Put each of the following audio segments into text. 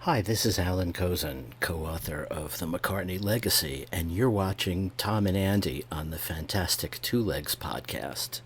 Hi, this is Alan Kozin, co-author of The McCartney Legacy, and you're watching Tom and Andy on the Fantastic Two Legs podcast.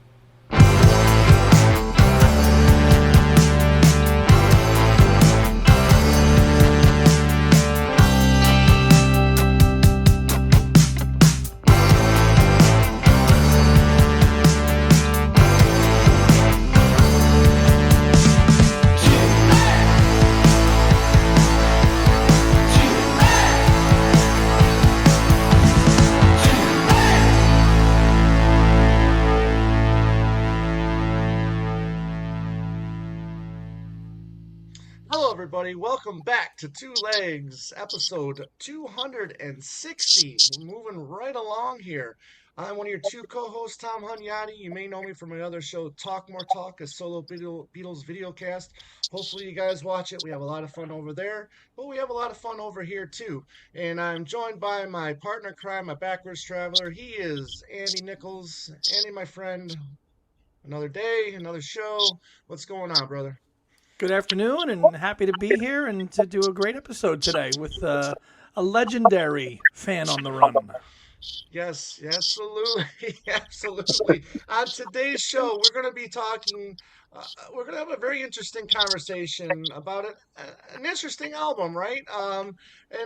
Everybody, welcome back to Two Legs, episode 260. We're moving right along here. I'm one of your two co-hosts, Tom Hunyadi. You may know me from my other show, Talk More Talk, a solo Beatles video cast. Hopefully you guys watch it. We have a lot of fun over there, but we have a lot of fun over here too. And I'm joined by my partner in crime, my backwards traveler. He is Andy Nichols. Andy, my friend, another day, another show. What's going on, brother? Good afternoon, and happy to be here and to do a great episode today with a legendary fan on the run. Yes, absolutely, absolutely. On today's show, we're going to be talking. We're going to have a very interesting conversation about an interesting album, right? And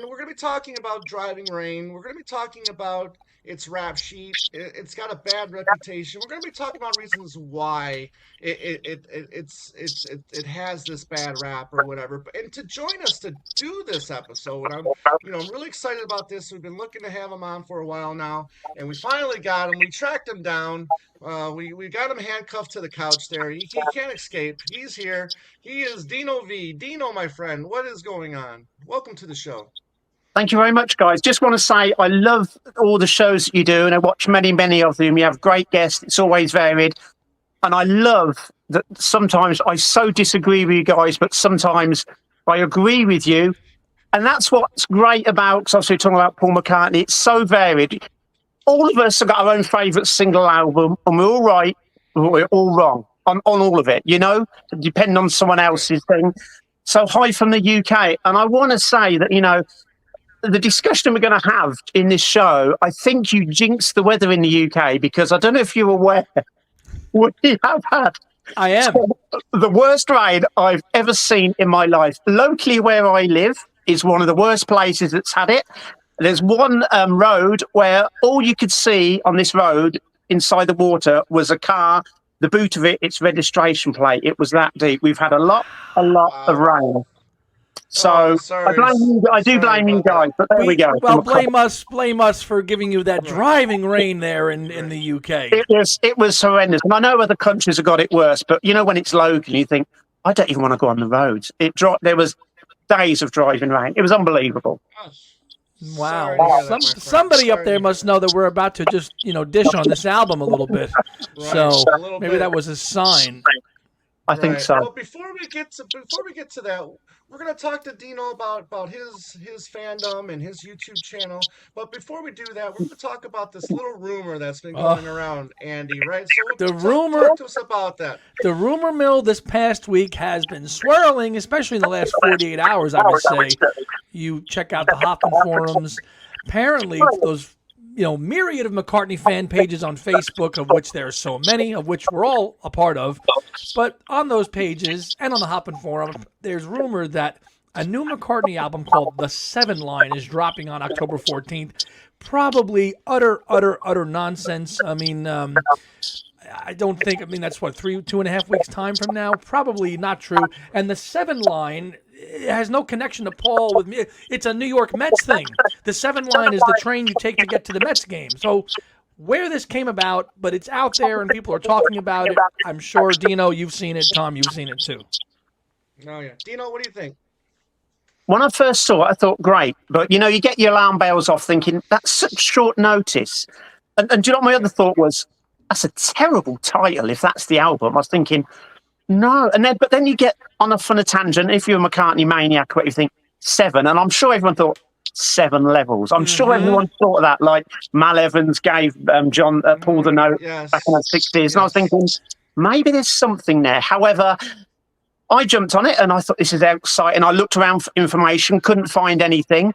we're going to be talking about Driving Rain. We're going to be talking about its rap sheet. It's got a bad reputation. We're going to be talking about reasons why it has this bad rap or whatever. And to join us to do this episode, I'm really excited about this. We've been looking to have him on for a while now, and we finally got him. We tracked him down. We got him handcuffed to the couch there. He can't escape. He's here. He is Dino V. Dino, my friend, what is going on? Welcome to the show. Thank you very much, guys. Just want to say I love all the shows that you do, and I watch many, many of them. You have great guests. It's always varied. And I love that sometimes I so disagree with you guys, but sometimes I agree with you. And that's what's great about, because obviously we're talking about Paul McCartney, it's so varied. All of us have got our own favourite single album, and we're all right, but we're all wrong on all of it, depending on someone else's thing. So hi from the UK. And I want to say that, the discussion we're going to have in this show, I think you jinxed the weather in the UK, because I don't know if you're aware, we have had the worst rain I've ever seen in my life. Locally where I live is one of the worst places that's had it. There's one road where all you could see on this road inside the water was a car, the boot of it, its registration plate. It was that deep. We've had a lot of rain. So I do blame you guys, but there we go. Well, blame us for giving you that driving rain there in the UK. It was horrendous. And I know other countries have got it worse, but when it's local, you think, I don't even want to go on the roads. There was days of driving rain. It was unbelievable. Wow. Somebody up there must know that we're about to just, dish on this album a little bit. Right, so maybe that was a sign. I think so. Well, before we get to that, we're going to talk to Dino about his fandom and his YouTube channel. But before we do that, we're going to talk about this little rumor that's been going around, Andy. Right? So talk to us about that. The rumor mill this past week has been swirling, especially in the last 48 hours. I would say, you check out the Hoffman forums. Apparently, those myriad of McCartney fan pages on Facebook, of which there are so many, of which we're all a part of. But on those pages and on the Hoppin' Forum, there's rumor that a new McCartney album called The Seven Line is dropping on October 14th. Probably utter nonsense. I mean, I don't think, that's what, 2.5 weeks time from now? Probably not true. And The Seven Line has no connection to Paul with me. It's a New York Mets thing. The Seven Line is the train you take to get to the Mets game. So where this came about, but it's out there and people are talking about it. I'm sure, Dino, you've seen it. Tom, you've seen it too. Oh, yeah. Dino, what do you think? When I first saw it, I thought, great. But, you get your alarm bells off thinking, that's such short notice. And do you know what my other thought was? That's a terrible title if that's the album. I was thinking, no. But then you get on a tangent. If you're a McCartney maniac, you think 7. And I'm sure everyone thought 7 levels. I'm sure everyone thought of that. Like Mal Evans gave Paul the note back in the 60s. Yes. And I was thinking, maybe there's something there. However, I jumped on it and I thought this is exciting. I looked around for information, couldn't find anything.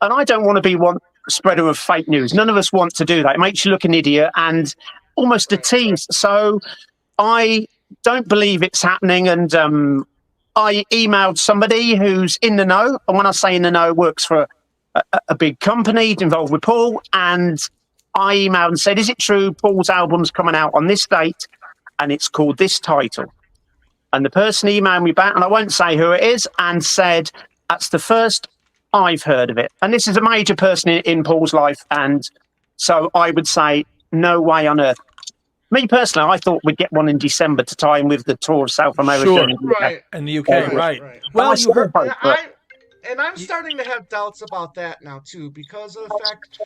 And I don't want to be one spreader of fake news. None of us want to do that. It makes you look an idiot and almost a tease. So I don't believe it's happening. And I emailed somebody who's in the know. And when I say in the know, works for a big company involved with Paul. And I emailed and said, is it true Paul's album's coming out on this date? And it's called this title. And the person emailed me back, and I won't say who it is, and said, that's the first I've heard of it. And this is a major person in Paul's life. And so I would say, no way on earth. Me personally, I thought we'd get one in December to tie in with the tour of South America. Sure. Right. And the UK, right. Well, you heard, and I'm starting to have doubts about that now, too, because of the fact,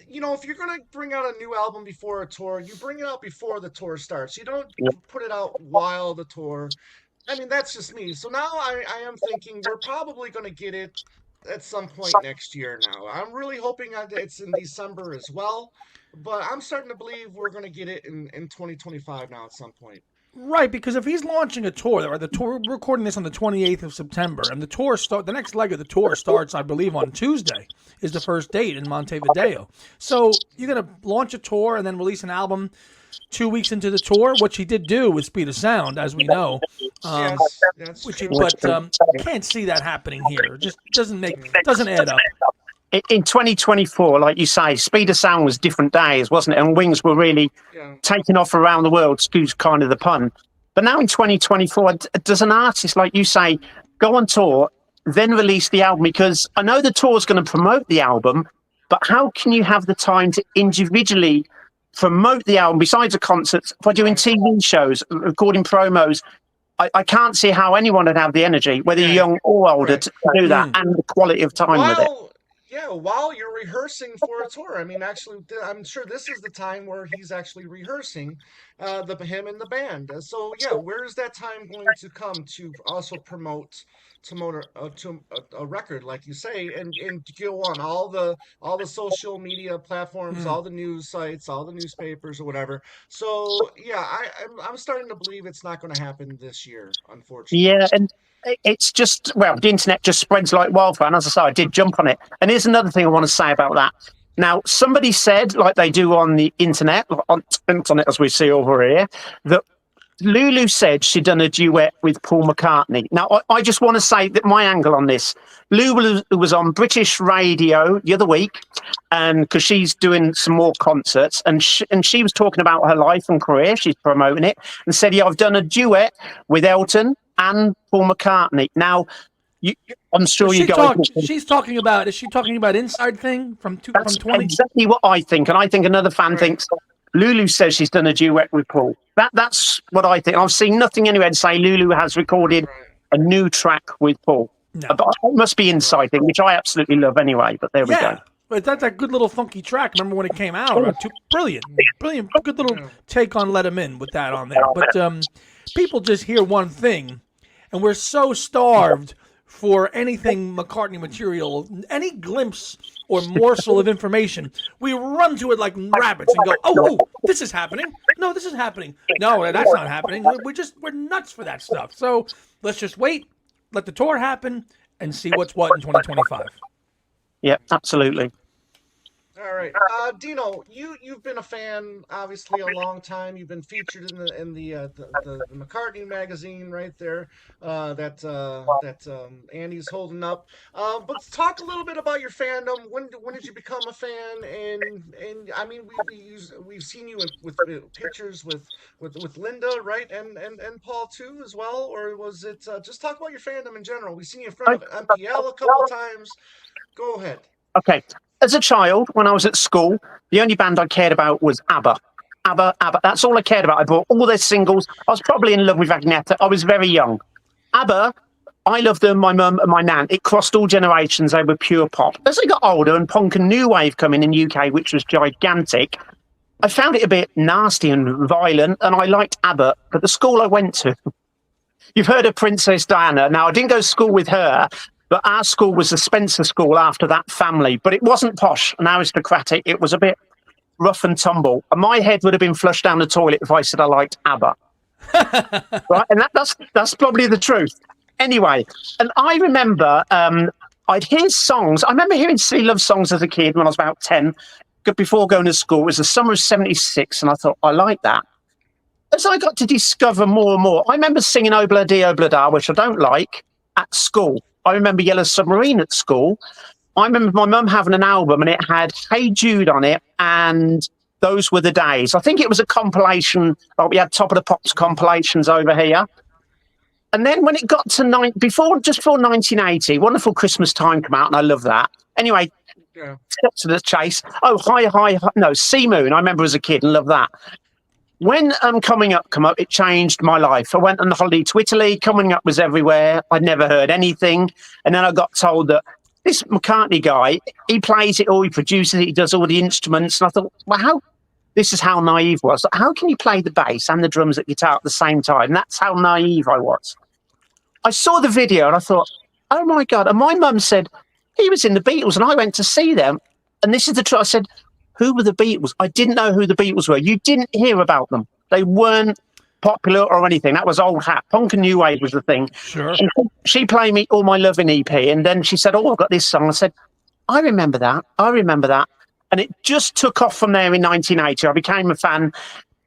you know, if you're going to bring out a new album before a tour, you bring it out before the tour starts. You don't put it out while the tour. I mean, that's just me. So now I am thinking we're probably going to get it at some point next year now. I'm really hoping it's in December as well. But I'm starting to believe we're going to get it in 2025 now at some point. Right, because if he's launching a tour, or we're recording this on the 28th of September, and the next leg of the tour starts, I believe, on Tuesday, is the first date in Montevideo. So you're going to launch a tour and then release an album 2 weeks into the tour, which he did do with Speed of Sound, as we know. Yes, that's true. But can't see that happening here. It just doesn't add up. In 2024, like you say, Speed of Sound was different days, wasn't it? And Wings were really taking off around the world, excuse kind of the pun. But now in 2024, does an artist, like you say, go on tour, then release the album? Because I know the tour's going to promote the album, but how can you have the time to individually promote the album besides the concerts by doing TV shows, recording promos? I can't see how anyone would have the energy, whether you're young or older, to do that and the quality of time with it. Yeah, while you're rehearsing for a tour. I mean, actually, I'm sure this is the time where he's actually rehearsing him and the band. So, yeah, where is that time going to come to also promote a record, like you say, and go on all the social media platforms, all the news sites, all the newspapers or whatever. So, yeah, I'm starting to believe it's not going to happen this year, unfortunately. Yeah, and it's just, well, the internet just spreads like wildfire. And as I say, I did jump on it. And here's another thing I want to say about that. Now, somebody said, like they do on the internet, on it as we see over here, that Lulu said she'd done a duet with Paul McCartney. Now, I just want to say that my angle on this, Lulu was on British radio the other week, and because she's doing some more concerts, and she was talking about her life and career. She's promoting it and said, yeah, I've done a duet with Elton and Paul McCartney. Now, I'm sure you guys. She's talking about. Is she talking about Inside Thing from 2020? Exactly what I think, and I think another fan thinks. Lulu says she's done a duet with Paul. That's what I think. I've seen nothing anywhere to say Lulu has recorded a new track with Paul. No. But it must be Inside Thing, which I absolutely love anyway. But there we go. But that's a good little funky track. Remember when it came out? Brilliant. Good little take on Let 'Em In with that on there. But people just hear one thing, and we're so starved for anything McCartney material, any glimpse or morsel of information, we run to it like rabbits and go, oh, this is happening. No, this is happening. No, that's not happening. We're nuts for that stuff. So let's just wait, let the tour happen, and see what's what in 2025. Yeah, absolutely. All right, Dino, you've been a fan obviously a long time. You've been featured in the McCartney magazine right there that Andy's holding up. But talk a little bit about your fandom. When did you become a fan? And I mean we've seen you with pictures with Linda, right? And Paul too as well. Or was it just talk about your fandom in general? We've seen you in front of MPL a couple times. Go ahead. Okay. As a child, when I was at school, the only band I cared about was ABBA. ABBA. That's all I cared about. I bought all their singles. I was probably in love with Agneta. I was very young. ABBA, I loved them, my mum and my nan. It crossed all generations. They were pure pop. As I got older and punk and new wave come in UK, which was gigantic, I found it a bit nasty and violent, and I liked ABBA. But the school I went to, you've heard of Princess Diana. Now, I didn't go to school with her, but our school was the Spencer School after that family. But it wasn't posh and aristocratic. It was a bit rough and tumble. And my head would have been flushed down the toilet if I said I liked ABBA. Right, and that's probably the truth. Anyway, and I remember I'd hear songs. I remember hearing silly love songs as a kid when I was about 10, before going to school. It was the summer of '76, and I thought, I like that. As I got to discover more and more, I remember singing Obla Di Obla Da, which I don't like, at school. I remember Yellow Submarine at school. I remember my mum having an album, and it had Hey Jude on it, and Those Were the Days. I think it was a compilation, like we had Top of the Pops compilations over here. And then when it got to just before 1980, Wonderful Christmas Time came out, and I love that. Anyway, cut to the chase. Oh, Sea Moon. I remember as a kid and loved that. When Coming Up came up, it changed my life. I went on the holiday to Italy. Coming Up was everywhere. I'd never heard anything. And then I got told that this McCartney guy, he plays it all, he produces it, he does all the instruments. And I thought, well, this is how naive I was. How can you play the bass and the drums and guitar at the same time? And that's how naive I was. I saw the video and I thought, oh my God. And my mum said, he was in the Beatles, and I went to see them. And this is the truth. I said, who were the Beatles? I didn't know who the Beatles were. You didn't hear about them. They weren't popular or anything. That was old hat. Punk and new wave was the thing. Sure. And she played me All My Loving EP, and then she said, oh, I've got this song. I said, I remember that. And it just took off from there in 1980. I became a fan.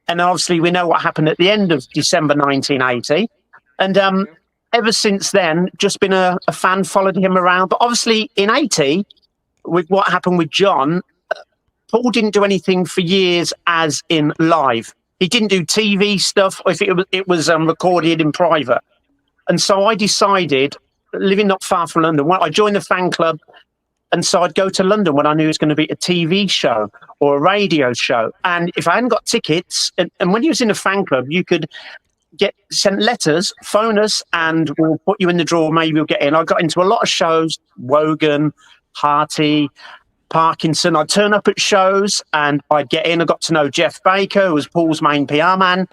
And obviously we know what happened at the end of December 1980. And ever since then, just been a fan, followed him around. But obviously in 80, with what happened with John, Paul didn't do anything for years as in live. He didn't do TV stuff, if it was recorded in private. And so I decided, living not far from London, when I joined the fan club, and so I'd go to London when I knew it was going to be a TV show or a radio show. And if I hadn't got tickets, and when you was in a fan club, you could get sent letters, phone us, and we'll put you in the draw, maybe you'll get in. I got into a lot of shows, Wogan, Harty, Parkinson. I'd turn up at shows and I'd get in. I got to know Jeff Baker, who was Paul's main PR man.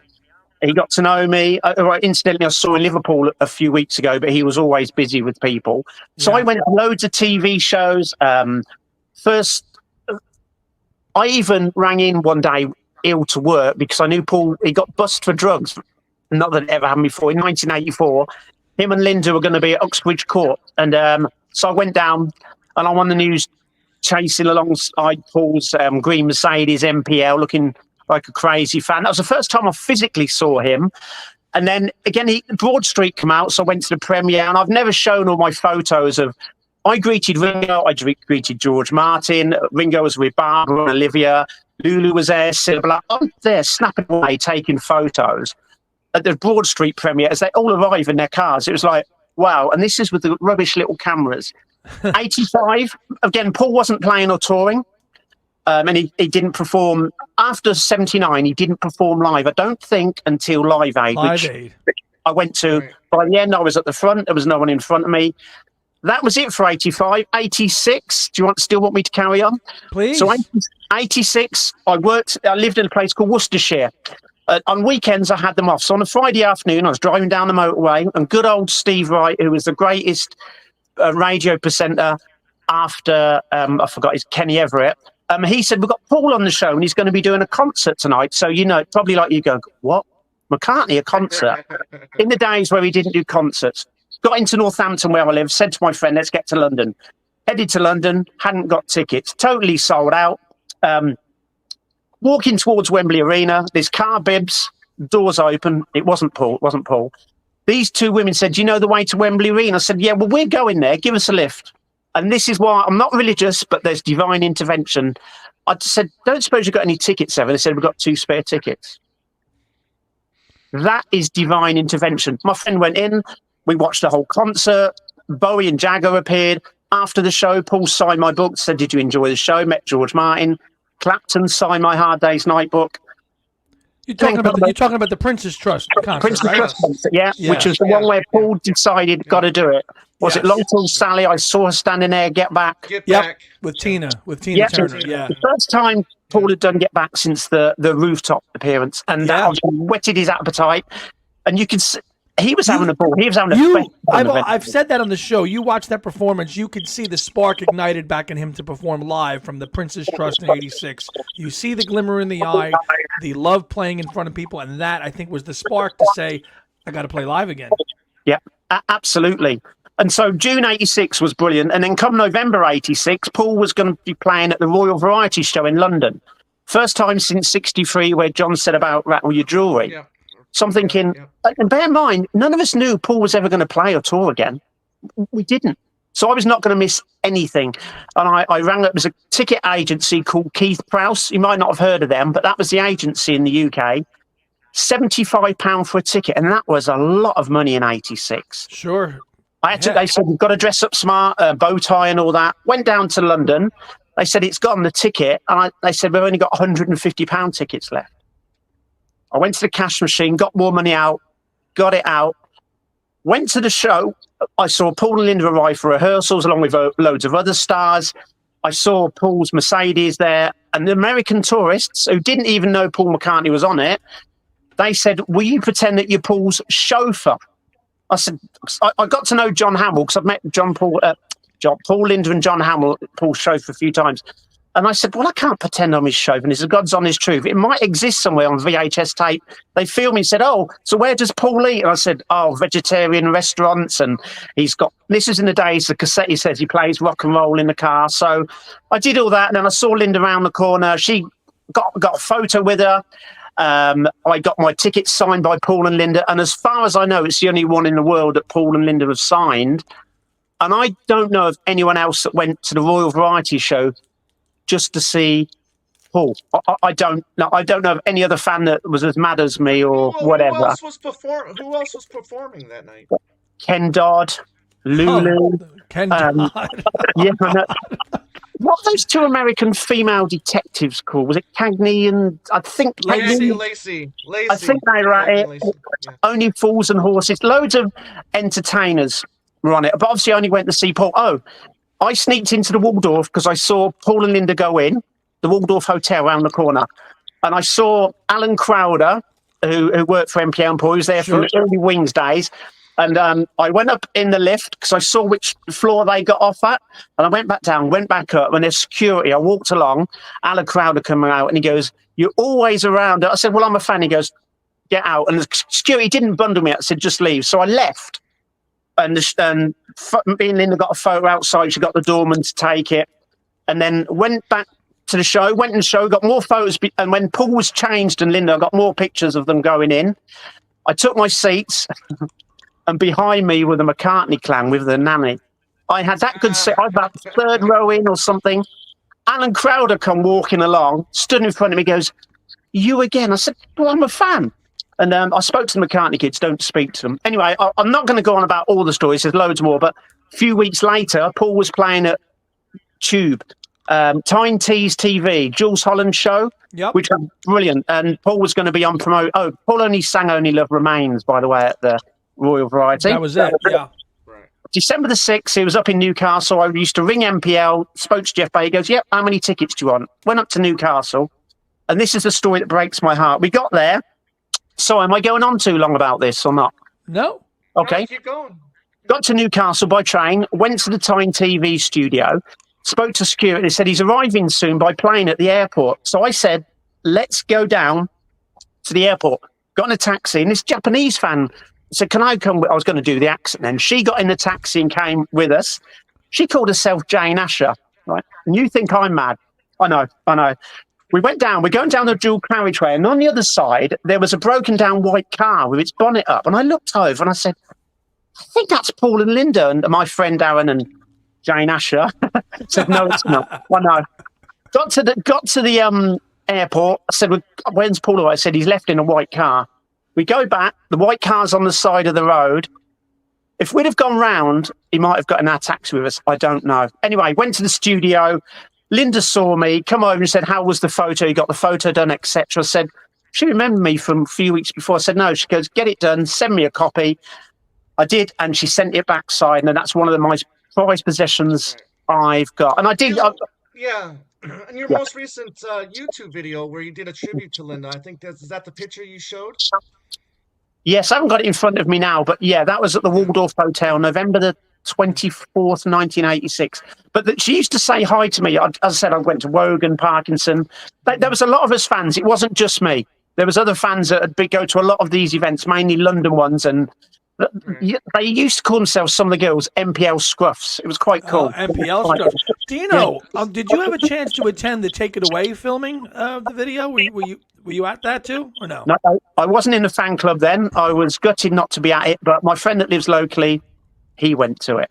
He got to know me. Incidentally, I saw in Liverpool a few weeks ago, but he was always busy with people. So I went to loads of TV shows. First, I even rang in one day ill to work because I knew Paul, he got busted for drugs. Not that it ever happened before. In 1984, him and Linda were going to be at Uxbridge Court. And so I went down and I'm on the news chasing alongside Paul's green Mercedes MPL, looking like a crazy fan. That was the first time I physically saw him. And then again, Broad Street came out, so I went to the premiere, and I've never shown all my photos of. I greeted Ringo, I greeted George Martin. Ringo was with Barbara and Olivia. Lulu was there, Sybil. I'm there snapping away, taking photos at the Broad Street premiere as they all arrive in their cars. It was like, wow. And this is with the rubbish little cameras. 85, again, Paul wasn't playing or touring. And he didn't perform after 79. He didn't perform live. I don't think until Live Aid, which I went to. Right. By the end, I was at the front. There was no one in front of me. That was it for 85. 86. Do you still want me to carry on? Please. So 86. I lived in a place called Worcestershire. On weekends, I had them off. So on a Friday afternoon, I was driving down the motorway, and good old Steve Wright, who was the greatest radio presenter after I forgot his Kenny Everett. He said, we've got Paul on the show and he's going to be doing a concert tonight. So, probably like you go, what? McCartney, a concert? In the days where he didn't do concerts. Got into Northampton where I live, said to my friend, let's get to London. Headed to London, hadn't got tickets, totally sold out. Walking towards Wembley Arena, there's car bibs, doors open. It wasn't Paul. These two women said, do you know the way to Wembley Arena? I said, yeah, well, we're going there. Give us a lift. And this is why I'm not religious, but there's divine intervention. I said, don't suppose you've got any tickets, Evan? They said, we've got 2 spare tickets. That is divine intervention. My friend went in. We watched the whole concert. Bowie and Jagger appeared. After the show, Paul signed my book, said, did you enjoy the show? Met George Martin. Clapton signed my Hard Day's Night book. You're talking about the Prince's Trust concert, Prince's right? Trust concert, yeah, which was the one where Paul decided, got to do it. Was it Long Tall Sally? I saw her standing there, Get Back. Get Back. With Tina Turner, yeah. The first time Paul had done Get Back since the rooftop appearance, and that obviously whetted his appetite. And you can see, he was having a ball. He was having a I've said that on the show. You watch that performance, you could see the spark ignited back in him to perform live from the Prince's Trust in '86. You see the glimmer in the eye. the love playing in front of people, and that I think was the spark to say, I got to play live again. Yeah, absolutely. And so June 86 was brilliant. And then come November 86, Paul was going to be playing at the Royal Variety Show in London. First time since 63 where John said about rattle your jewellery. Yeah. So I'm thinking, and bear in mind, none of us knew Paul was ever going to play or tour again. We didn't. So I was not going to miss anything. And I rang up, there's a ticket agency called Keith Prowse. You might not have heard of them, but that was the agency in the UK. £75 for a ticket. And that was a lot of money in 86. Sure. They said, you've got to dress up smart, bow tie and all that. Went down to London. They said, it's gone, the ticket. And they said, we've only got £150 tickets left. I went to the cash machine, got more money out, got it out, went to the show. I saw Paul and Linda arrive for rehearsals along with loads of other stars. I saw Paul's Mercedes there. And the American tourists who didn't even know Paul McCartney was on it, they said, will you pretend that you're Paul's chauffeur? I said, I got to know John Hamill because I've met Paul, Linda and John Hamill, Paul's chauffeur, a few times. And I said, well, I can't pretend I'm his chauffeur. And he said, God's honest truth. It might exist somewhere on VHS tape. They filmed me and said, oh, so where does Paul eat? And I said, oh, vegetarian restaurants. And he's got, this is in the days, the cassette, he says he plays rock and roll in the car. So I did all that. And then I saw Linda around the corner. She got a photo with her. I got my tickets signed by Paul and Linda, and as far as I know, it's the only one in the world that Paul and Linda have signed. And I don't know of anyone else that went to the Royal Variety Show just to see Paul. I don't know. I don't know of any other fan that was as mad as me or whatever. Who else was performing that night? Ken Dodd, Lulu. Ken Dodd. Yeah. What are those two American female detectives called? Was it Cagney and I think Lacey. I think they were at it. Yeah. Only Fools and Horses. Loads of entertainers were on it. But obviously I only went to see Paul. Oh, I sneaked into the Waldorf because I saw Paul and Linda go in, the Waldorf Hotel around the corner. And I saw Alan Crowder, who worked for MPL and Paul, who was there from the early Wings days. And I went up in the lift because I saw which floor they got off at. And I went back down, went back up, and there's security. I walked along, Alan Crowder coming out, and he goes, you're always around. I said, well, I'm a fan. He goes, get out. And the security didn't bundle me. I said, just leave. So I left. And me and Linda got a photo outside. She got the doorman to take it. And then went back to the show, went in the show, got more photos. And when Paul was changed and Linda, I got more pictures of them going in. I took my seats. And behind me were the McCartney clan with the nanny. I had that good set. I was about third row in or something. Alan Crowder come walking along, stood in front of me, goes, you again? I said, well, I'm a fan. And I spoke to the McCartney kids, don't speak to them. Anyway, I'm not going to go on about all the stories. There's loads more. But a few weeks later, Paul was playing at Tube, Tyne Tees TV, Jules Holland's show, which was brilliant. And Paul was going to be on promote. Oh, Paul only sang Only Love Remains, by the way, at the Royal Variety. That was it, yeah. Right. December the 6th, he was up in Newcastle. I used to ring MPL, spoke to Jeff Bay. He goes, yep, how many tickets do you want? Went up to Newcastle. And this is the story that breaks my heart. We got there. So am I going on too long about this or not? No. Okay. No, keep going. Got to Newcastle by train, went to the Tyne TV studio, spoke to security. They said he's arriving soon by plane at the airport. So I said, let's go down to the airport. Got in a taxi, and this Japanese fan said, can I come? I was going to do the accent then. She got in the taxi and came with us. She called herself Jane Asher, right? And you think I'm mad. I know. We went down. We're going down the dual carriageway, and on the other side, there was a broken down white car with its bonnet up. And I looked over and I said, I think that's Paul and Linda. And my friend Darren and Jane Asher said, no, it's not. I know. Got to the airport. I said, when's Paul? I said, he's left in a white car. We go back. The white car's on the side of the road. If we'd have gone round, he might have got in our taxi with us. I don't know. Anyway, went to the studio. Linda saw me, come over and said, how was the photo? You got the photo done, etc. I said, she remembered me from a few weeks before. I said, no. She goes, get it done. Send me a copy. I did, and she sent it back signed, and that's one of my prized possessions I've got. And I did. Yeah. And your most recent YouTube video where you did a tribute to Linda, I think is that the picture you showed? Yes, I haven't got it in front of me now, but yeah, that was at the Waldorf Hotel, November the 24th, 1986. But she used to say hi to me. As I said, I went to Wogan, Parkinson. There was a lot of us fans. It wasn't just me. There was other fans that would go to a lot of these events, mainly London ones, and they used to call themselves, some of the girls, MPL Scruffs. It was quite cool. MPL Scruffs. Dino, did you have a chance to attend the Take It Away filming of the video? Were you at that too, or no? No, I wasn't in the fan club then. I was gutted not to be at it, but my friend that lives locally, he went to it.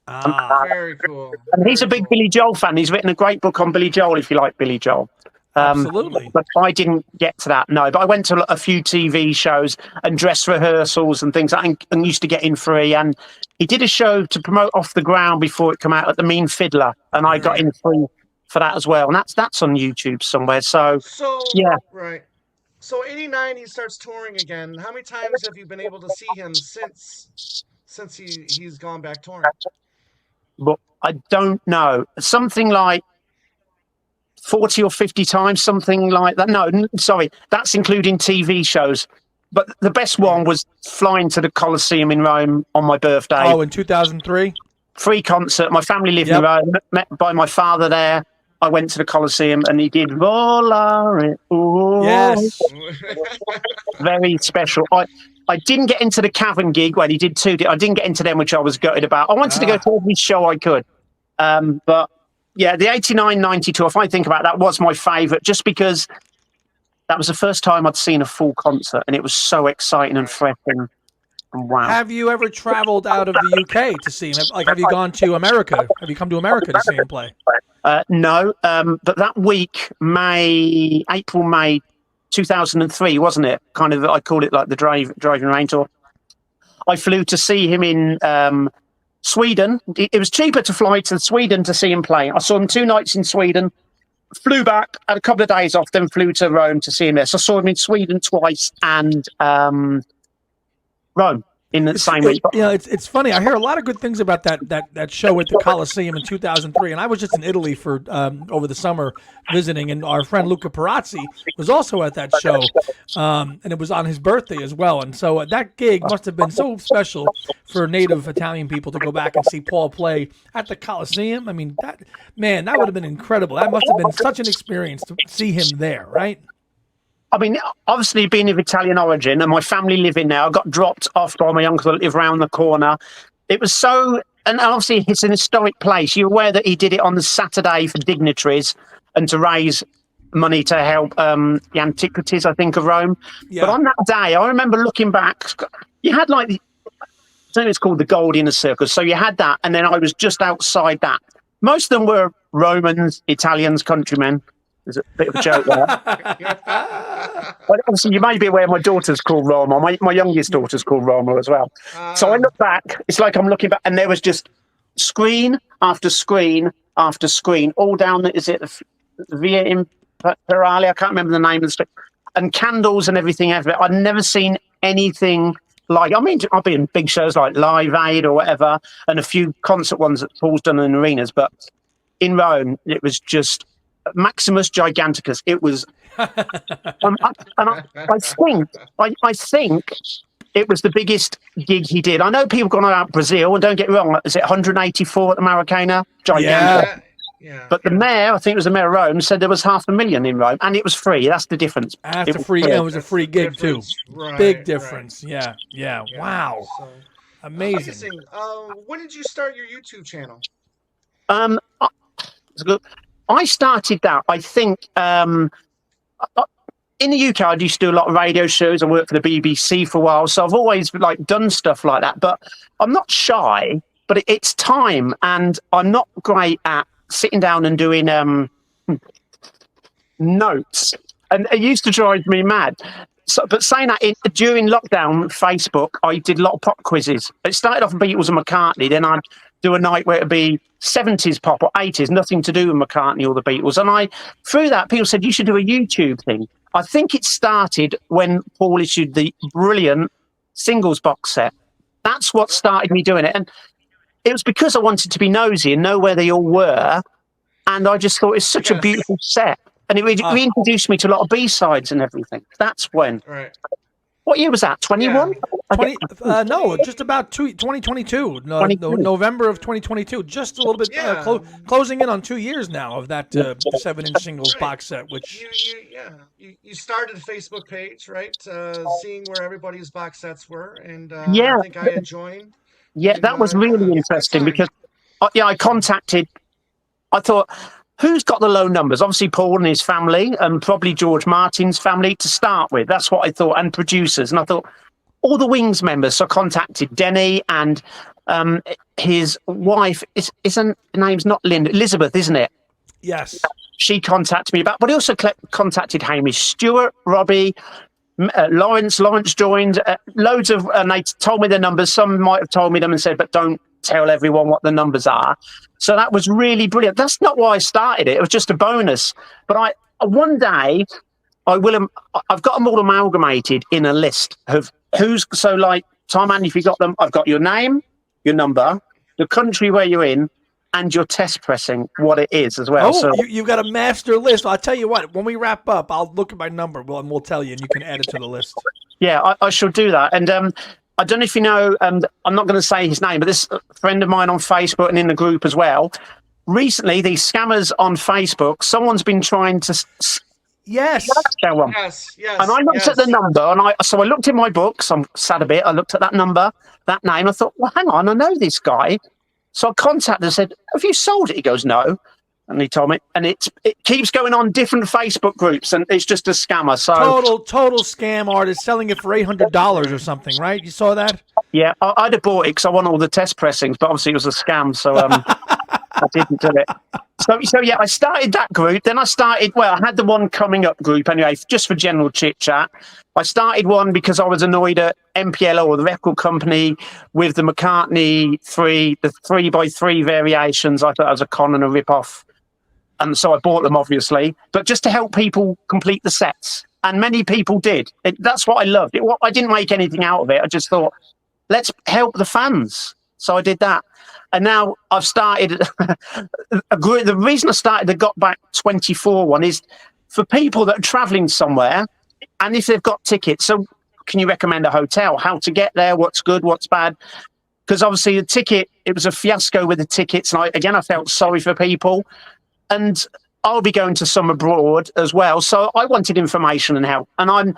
Very cool. And he's a big Billy Joel fan. He's written a great book on Billy Joel, if you like Billy Joel. Absolutely. But I didn't get to that, no. But I went to a few TV shows and dress rehearsals and things, and used to get in free. And he did a show to promote Off the Ground before it came out at the Mean Fiddler, and I got in free for that as well. And that's on YouTube somewhere. So yeah. Right. So 89, he starts touring again. How many times have you been able to see him since he's gone back touring? But I don't know. Something like 40 or 50 times, something like that. No, sorry, that's including TV shows. But the best one was flying to the Colosseum in Rome on my birthday. Oh, in 2003? Free concert. My family lived in Rome, met by my father there. I went to the Colosseum and he did Volare. Yes. Very special. I didn't get into the Cavern gig when he did two. I didn't get into them, which I was gutted about. I wanted to go to every show I could. But yeah, the 89, 92, if I think about that, was my favourite, just because that was the first time I'd seen a full concert and it was so exciting and fresh and wow. Have you ever traveled out of the UK to see him? Have you gone to America? Have you come to America to see him play? No, but that week, April, May 2003, wasn't it? Kind of, I call it like the driving rain tour. I flew to see him in Sweden. It was cheaper to fly to Sweden to see him play. I saw him 2 nights in Sweden, flew back, had a couple of days off, then flew to Rome to see him there. So I saw him in Sweden twice and Rome in the same week. You know, it's funny. I hear a lot of good things about that show at the Coliseum in 2003, and I was just in Italy for over the summer visiting, and our friend Luca Perazzi was also at that show, and it was on his birthday as well. And so that gig must have been so special for native Italian people to go back and see Paul play at the Coliseum. I mean, that would have been incredible. That must have been such an experience to see him there, right? I mean, obviously being of Italian origin and my family living there, I got dropped off by my uncle that lived around the corner. It was so, and obviously it's an historic place. You're aware that he did it on the Saturday for dignitaries and to raise money to help the antiquities, I think, of Rome. Yeah. But on that day, I remember looking back, you had like, I think it's called the Gold Inner Circle. So you had that, and then I was just outside that. Most of them were Romans, Italians, countrymen. There's a bit of a joke there. But obviously, you may be aware my daughter's called Roma. My youngest daughter's called Roma as well. So I look back. It's like I'm looking back, and there was just screen after screen after screen, all down the, is it the Via Imperiale? I can't remember the name of the street. And candles and everything. I'd never seen anything like. I mean, I've been in big shows like Live Aid or whatever, and a few concert ones that Paul's done in arenas. But in Rome, it was just Maximus Giganticus. It was, I think it was the biggest gig he did. I know people gone out Brazil, and don't get me wrong, is it 184 at the Maracana? Gigantic. Yeah. But the mayor, I think it was the mayor of Rome, said there was 500,000 in Rome, and it was free. That's the difference. It was a free gig too. Right, big difference. Right. Yeah. Wow. So, amazing. When did you start your YouTube channel? I started that, I think, in the UK, I used to do a lot of radio shows. I worked for the BBC for a while, so I've always done stuff like that. But I'm not shy, but it's time, and I'm not great at sitting down and doing notes. And it used to drive me mad. So, but saying that, during lockdown, Facebook, I did a lot of pop quizzes. It started off with Beatles and McCartney, then I'd do a night where it'd be 70s pop or 80s, nothing to do with McCartney or the Beatles. And through that, people said, you should do a YouTube thing. I think it started when Paul issued the brilliant singles box set. That's what started me doing it. And it was because I wanted to be nosy and know where they all were. And I just thought it's such a beautiful set. And it reintroduced me to a lot of B-sides and everything. That's when. Right. What year was that? 21? 20, no, just about 2022, November of 2022, just a little bit closing in on 2 years now of that 7-inch singles box set. Which you started a Facebook page, right? Seeing where everybody's box sets were, and Yeah. I think I had joined. Yeah, And, that was really interesting because I contacted. I thought, who's got the low numbers? Obviously, Paul and his family, and probably George Martin's family to start with. That's what I thought, and producers. And I thought, all the Wings members. So I contacted Denny and his wife. Her name's not Linda, Elizabeth, isn't it? yes, She contacted me about, but he also contacted Hamish Stewart, Robbie, Lawrence. Lawrence joined. Loads of, and they told me the numbers. Some might have told me them and said, but don't tell everyone what the numbers are. So that was really brilliant. That's not why I started it. It was just a bonus. But one day I've got them all amalgamated in a list of so like, Tom, and if you got them, I've got your name, your number, the country where you're in, and your test pressing, what it is as well. Oh, so you've got a master list. I'll tell you what, when we wrap up, I'll look at my number and we'll tell you, and you can add it to the list. yeah, I shall do that. And I don't know if you know, I'm not going to say his name, but this friend of mine on Facebook and in the group as well. Recently, these scammers on Facebook, someone's been trying to Yes. Yes. And I looked at the number, and I looked in my books. I'm sad a bit. I looked at that number, that name. I thought, well, hang on, I know this guy. So I contacted and said, have you sold it? He goes, no. And he told me, and it keeps going on different Facebook groups, and it's just a scammer. So total scam artist selling it for $800 or something, right? You saw that? Yeah, I'd have bought it because I want all the test pressings, but obviously it was a scam, so I didn't do it. So yeah, I started that group. Then I had the one coming up group anyway, just for general chit chat. I started one because I was annoyed at MPLO, or the record company, with the McCartney 3, the 3x3 variations. I thought it was a con and a rip-off. And so I bought them, obviously, but just to help people complete the sets. And many people did. That's what I loved. I didn't make anything out of it. I just thought, let's help the fans. So I did that. And now I've started a group. The reason I started the Got Back 24 one is for people that are traveling somewhere, and if they've got tickets. So can you recommend a hotel, how to get there, what's good, what's bad? Because obviously the ticket, it was a fiasco with the tickets. And I felt sorry for people. And I'll be going to some abroad as well. So I wanted information and help. And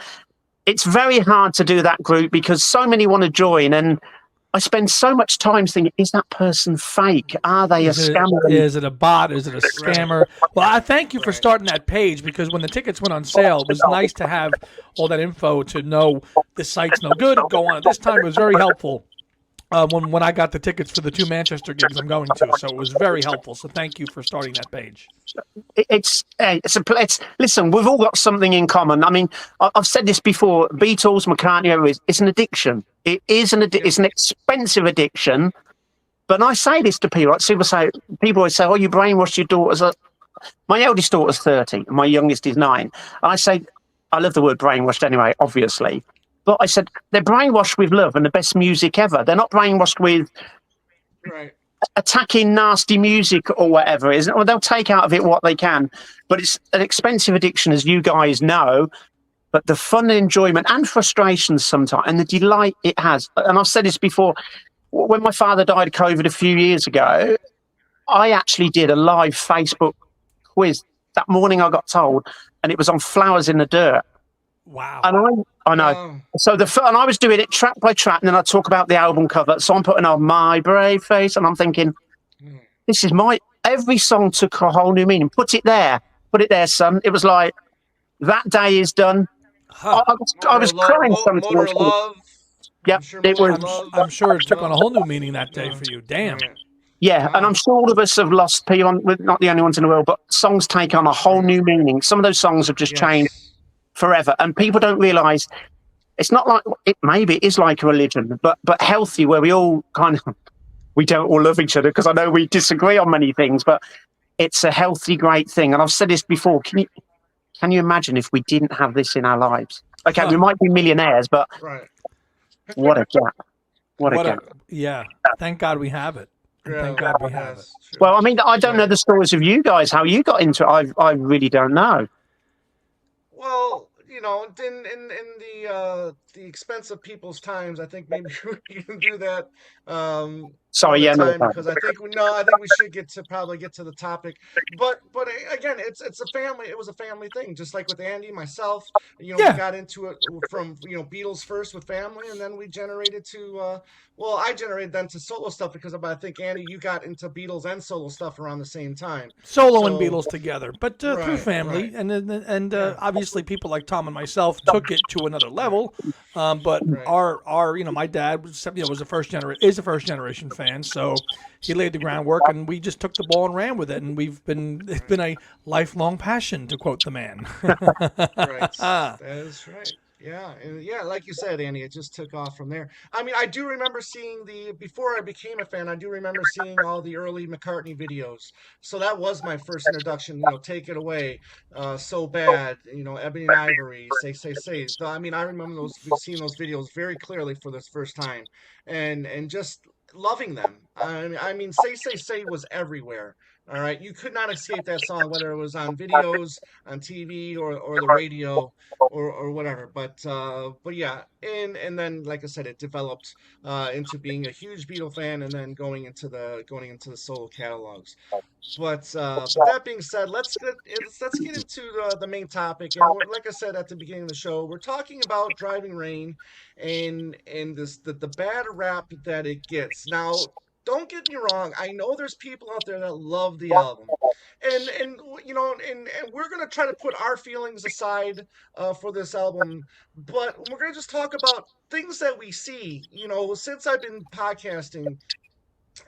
it's very hard to do that group because so many want to join. And I spend so much time thinking, is that person fake? Are they a scammer? Is it a bot? Is it a scammer? Well, I thank you for starting that page, because when the tickets went on sale, it was nice to have all that info to know this site's no good. Go on at this time. It was very helpful. When I got the tickets for the 2 Manchester gigs I'm going to, so it was very helpful. So thank you for starting that page. Listen, we've all got something in common. I mean, I've said this before. Beatles, McCartney, it's an addiction. It is it's an expensive addiction. But I say this to people. People always say, "Oh, you brainwashed your daughters." My eldest daughter's 30, and my youngest is 9. I say, I love the word brainwashed anyway, obviously. But I said, they're brainwashed with love and the best music ever. They're not brainwashed with attacking nasty music or whatever it is. Or they'll take out of it what they can. But it's an expensive addiction, as you guys know. But the fun and enjoyment and frustration sometimes, and the delight it has. And I've said this before. When my father died of COVID a few years ago, I actually did a live Facebook quiz. That morning I got told, and it was on Flowers in the Dirt. Wow. And I know. Wow. So and I was doing it track by track, and then I'd talk about the album cover. So I'm putting on My Brave Face, and I'm thinking, this is every song took a whole new meaning. Put it there, son. It was like, that day is done. Huh. I was crying sometimes. Yep, I'm sure it took on a whole new meaning that day for you. Damn. Yeah, and I'm sure all of us have lost people. We're not the only ones in the world, but songs take on a whole new meaning. Some of those songs have just changed forever, and people don't realize it's not like maybe it is like a religion, but healthy, where we all we don't all love each other, because I know we disagree on many things, but it's a healthy, great thing. And I've said this before. Can you imagine if we didn't have this in our lives? Okay, we might be millionaires, but what a gap! What a gap! Yeah, thank God we have it. Thank God we have it. Well, I mean, I don't know the stories of you guys, how you got into it. I really don't know. Well, in the the expense of people's times, I think maybe we can do that Sorry, another yeah, no. time, because I think we should probably get to the topic. But again, it's a family. It was a family thing, just like with Andy, myself. We Yeah. got into it from Beatles first with family, and then we generated to well, I generated then to solo stuff because I think Andy, you got into Beatles and solo stuff around the same time. Solo and So Beatles together, but through right, family, right, and yeah, obviously people like Tom and myself took it to another level. But right. our my dad was is a first generation fan, so he laid the groundwork, and we just took the ball and ran with it, and it's been a lifelong passion, to quote the man. Right. That is right. Yeah, and yeah, like you said, Andy, it just took off from there. I mean, I do remember seeing before I became a fan, I do remember seeing all the early McCartney videos. So that was my first introduction, Take It Away, So Bad, Ebony and Ivory, Say. I mean, I remember seeing those videos very clearly for this first time, and just loving them. I mean, Say was everywhere. All right, you could not escape that song, whether it was on videos, on TV, or the radio, or whatever. But yeah, and then like I said, it developed into being a huge Beatle fan, and then going into the solo catalogs. But that being said, let's get into the main topic. And like I said at the beginning of the show, we're talking about Driving Rain, and the bad rap that it gets. Now, don't get me wrong. I know there's people out there that love the album, and we're gonna try to put our feelings aside for this album, but we're gonna just talk about things that we see. Since I've been podcasting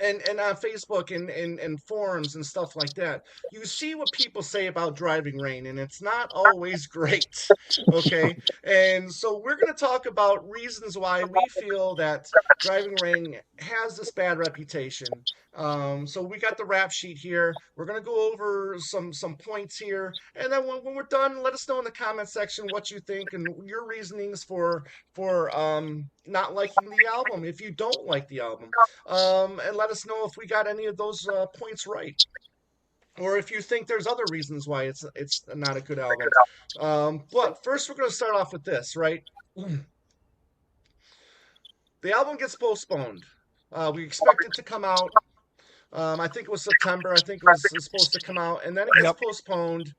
and on Facebook and forums and stuff like that, you see what people say about Driving Rain, and it's not always great. Okay, and so we're going to talk about reasons why we feel that Driving Rain has this bad reputation. So we got the rap sheet here. We're going to go over some points here, and then when we're done, let us know in the comment section what you think and your reasonings for not liking the album, if you don't like the album, and let us know if we got any of those points right, or if you think there's other reasons why it's not a good album. But first, we're going to start off with this, right? The album gets postponed. We expect it to come out. I think it was September. I think it was supposed to come out, and then it gets Yep. postponed.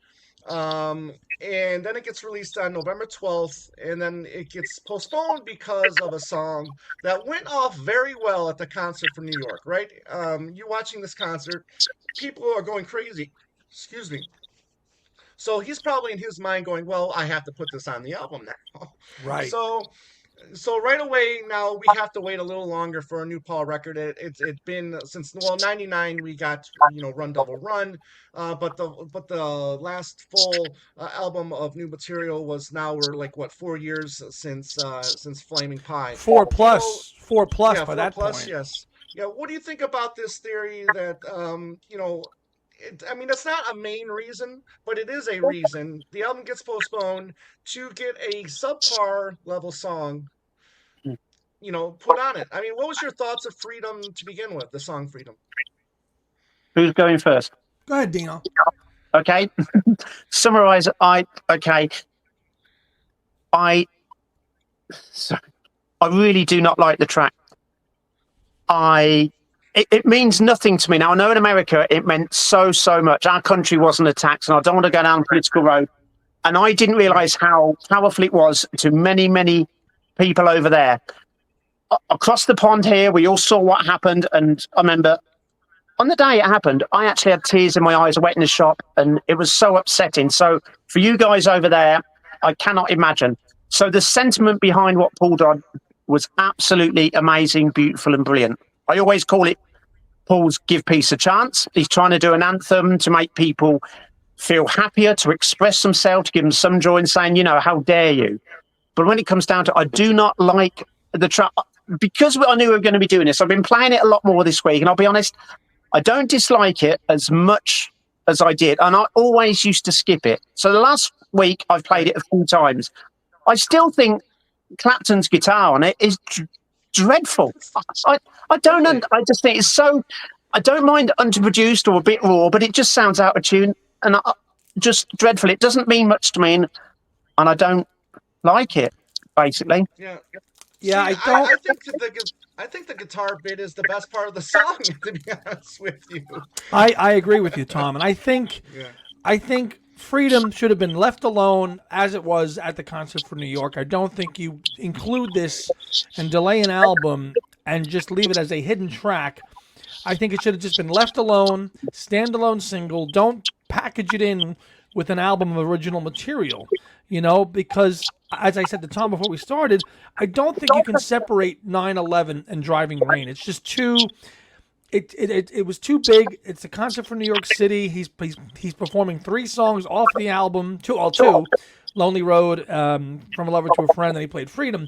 And then it gets released on November 12th, and then it gets postponed because of a song that went off very well at the concert from New York, right? You watching this concert, people are going crazy. Excuse me. So he's probably in his mind going, well, I have to put this on the album now. Right. So right away now we have to wait a little longer for a new Paul record. It's been since '99 we got Run Double Run, but the last full album of new material was now we're like what 4 years since Flaming Pie. 4+, 4+ Yeah, by four that plus, point. yes. Yeah, what do you think about this theory that I mean, it's not a main reason, but it is a reason. The album gets postponed to get a subpar level song, put on it. I mean, what was your thoughts of Freedom to begin with, the song Freedom? Who's going first? Go ahead, Dino. Okay. Summarize. Okay. Sorry. I really do not like the track. It means nothing to me. Now, I know in America it meant so much. Our country wasn't attacked, and I don't want to go down the political road. And I didn't realize how powerful it was to many people over there. Across the pond here, we all saw what happened. And I remember on the day it happened, I actually had tears in my eyes. I went in the shop, and it was so upsetting. So for you guys over there, I cannot imagine. So the sentiment behind what Paul did was absolutely amazing, beautiful, and brilliant. I always call it Paul's Give Peace a Chance. He's trying to do an anthem to make people feel happier, to express themselves, to give them some joy, and saying, how dare you? But when it comes down to, I do not like the track, because I knew we were going to be doing this. I've been playing it a lot more this week, and I'll be honest, I don't dislike it as much as I did, and I always used to skip it. So the last week I've played it a few times. I still think Clapton's guitar on it is dreadful. I don't. I just think it's so. I don't mind underproduced or a bit raw, but it just sounds out of tune and just dreadful. It doesn't mean much to me, and I don't like it. basically. Yeah. Yeah, See, I don't. I think the guitar bit is the best part of the song, to be honest with you. I agree with you, Tom, and Yeah. I think Freedom should have been left alone as it was at the concert for New York. I don't think you include this and delay an album and just leave it as a hidden track. I think it should have just been left alone, standalone single. Don't package it in with an album of original material, because as I said to Tom before we started, I don't think you can separate 9/11 and Driving Rain. It's just too. It was too big. It's a concert for New York City. He's performing 3 songs off the album, two, Lonely Road, From a Lover to a Friend, then he played Freedom.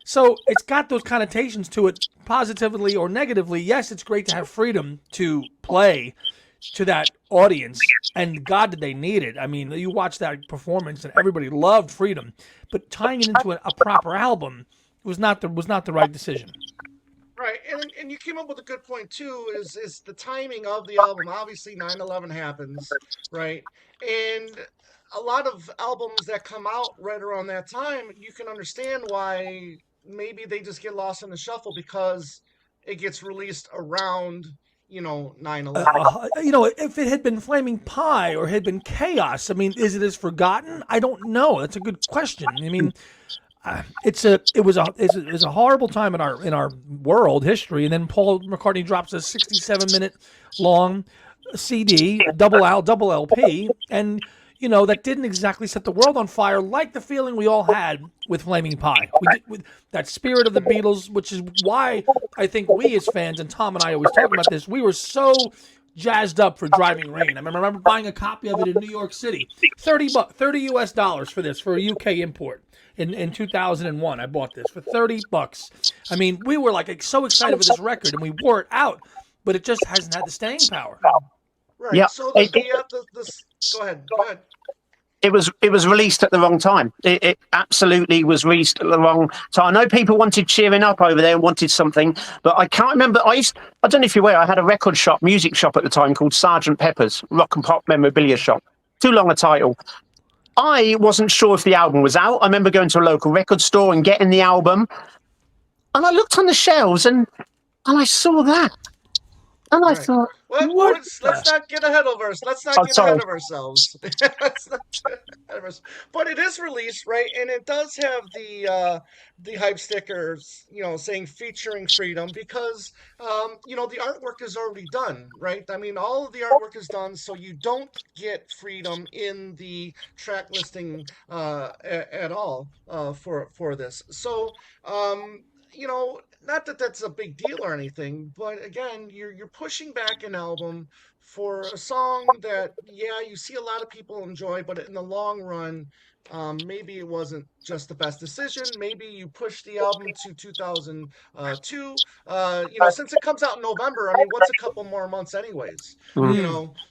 So it's got those connotations to it, positively or negatively. Yes, it's great to have Freedom to play to that audience, and God, did they need it. I mean, you watch that performance, and everybody loved Freedom, but tying it into a proper album was not the right decision. Right, and you came up with a good point too. Is the timing of the album? Obviously, 9/11 happens, right? And a lot of albums that come out right around that time, you can understand why maybe they just get lost in the shuffle because it gets released around 9/11. If it had been Flaming Pie or had been Chaos, I mean, is it as forgotten? I don't know. That's a good question. I mean, it was a horrible time in our world history, and then Paul McCartney drops a 67-minute long CD, double LP, and that didn't exactly set the world on fire like the feeling we all had with Flaming Pie. With that spirit of the Beatles, which is why I think we as fans, and Tom and I always talk about this, we were so jazzed up for Driving Rain. I remember buying a copy of it in New York City, $30 US for this, for a UK import. In 2001, I bought this for $30. I mean, we were like so excited for this record, and we wore it out, but it just hasn't had the staying power. Right. Yeah. So go ahead. It was released at the wrong time. It absolutely was released at the wrong time. I know people wanted cheering up over there and wanted something, but I can't remember. I don't know if you're aware, I had a music shop at the time called Sergeant Pepper's Rock and Pop Memorabilia Shop. Too long a title. I wasn't sure if the album was out. I remember going to a local record store and getting the album, and I looked on the shelves and I saw that, and I thought, well, let's not get ahead of ourselves. Let's not get ahead of ourselves. But it is released, right? And it does have the hype stickers, saying featuring Freedom, because the artwork is already done, right? I mean, all of the artwork is done, so you don't get Freedom in the track listing at all for this. So not that that's a big deal or anything, but again, you're pushing back an album for a song that, yeah, you see a lot of people enjoy, but in the long run, maybe it wasn't just the best decision. Maybe you pushed the album to 2002. Since it comes out in November, I mean, what's a couple more months anyways?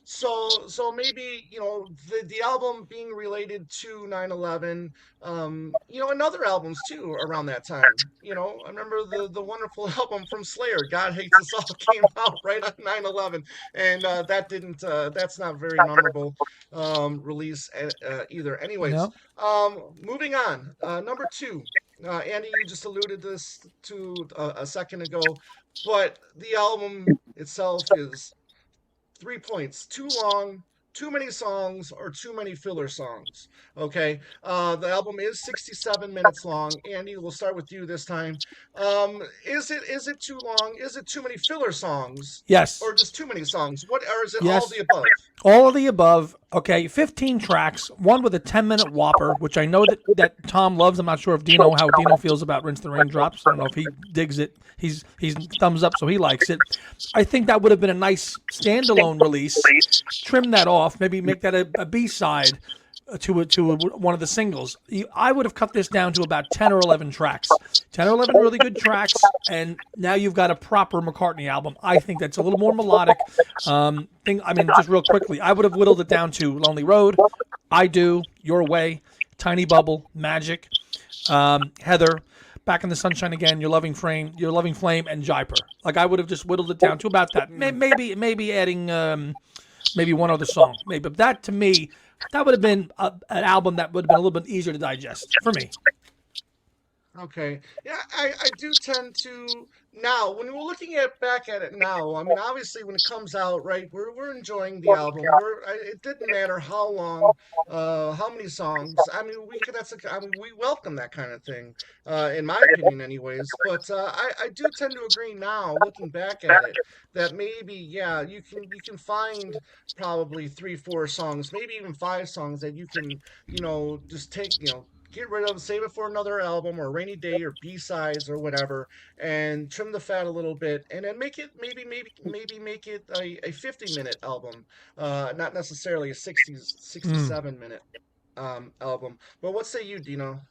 So maybe the album being related to 9/11, and other albums too around that time. I remember the wonderful album from Slayer, God Hates Us All, came out right on 9/11, and that's not very memorable release either. Anyways, No. moving on. Number 2, Andy, you just alluded this to a second ago, but the album itself is 3 points: too long, too many songs, or too many filler songs. Okay, the album is 67 minutes long. Andy, we'll start with you this time. Is it too long? Is it too many filler songs? Yes. Or just too many songs? Or is it Yes. all of the above? All of the above. Okay, 15 tracks, one with a 10-minute whopper, which I know that Tom loves. I'm not sure how Dino feels about Rinse the Raindrops. I don't know if he digs it. He's thumbs up, so he likes it. I think that would have been a nice standalone release. Trim that off, maybe make that a B-side to one of the singles. I would have cut this down to about 10 or 11 tracks. 10 or 11 really good tracks, and now you've got a proper McCartney album. I think that's a little more melodic. Just real quickly, I would have whittled it down to Lonely Road, I Do, Your Way, Tiny Bubble, Magic, Heather, Back in the Sunshine Again, Your Loving Flame, and Jaipur. Like, I would have just whittled it down to about that. Maybe adding maybe one other song. Maybe, but that, to me, that would have been an album that would have been a little bit easier to digest for me. Okay. Yeah, I do tend to now when we're looking at back at it now. I mean, obviously, when it comes out, right, we're enjoying the album. It didn't matter how long, how many songs. I mean, I mean, we welcome that kind of thing, in my opinion, anyways. But I do tend to agree now, looking back at it, that maybe yeah, you can find probably three, four songs, maybe even five songs that you can just take get rid of, save it for another album or a rainy day or B-sides or whatever, and trim the fat a little bit, and then make it maybe make it a 50-minute album, not necessarily a 67-minute album. But what say you, Dino?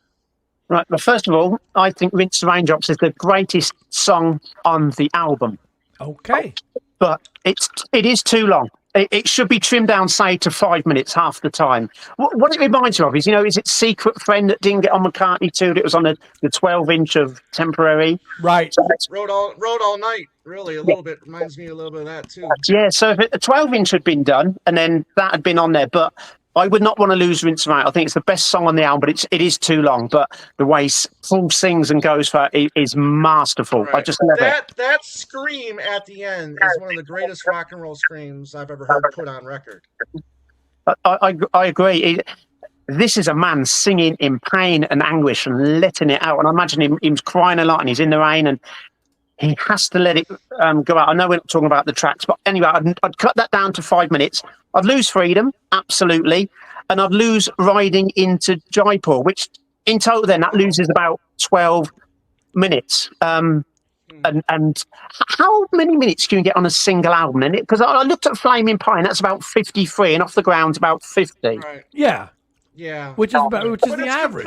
Right. Well, first of all, I think Rinse the Raindrops is the greatest song on the album, Okay. but it is too long. It should be trimmed down, say, to 5 minutes, half the time. What it reminds me of is it Secret Friend that didn't get on McCartney 2, that was on the 12-inch of Temporary? Right. Rode all night. Really, a little bit reminds me a little bit of that too. Yeah, so if a 12-inch had been done, and then that had been on there, but I would not want to lose Rinse the Raindrops. I think it's the best song on the album, but it is too long. But the way Paul sings and goes for it is masterful. Right. I just love it. That scream at the end is one of the greatest rock and roll screams I've ever heard put on record. I agree. This is a man singing in pain and anguish and letting it out. And I imagine him crying a lot, and he's in the rain, and he has to let it go out. I know we're not talking about the tracks, but anyway, I'd cut that down to 5 minutes. I'd lose Freedom, absolutely, and I'd lose Riding into Jaipur, which in total then that loses about 12 minutes. And how many minutes can you get on a single album? And because I looked at Flaming Pie, and that's about 53, and Off the Ground's about 50. Right. Yeah. Yeah, which is the average.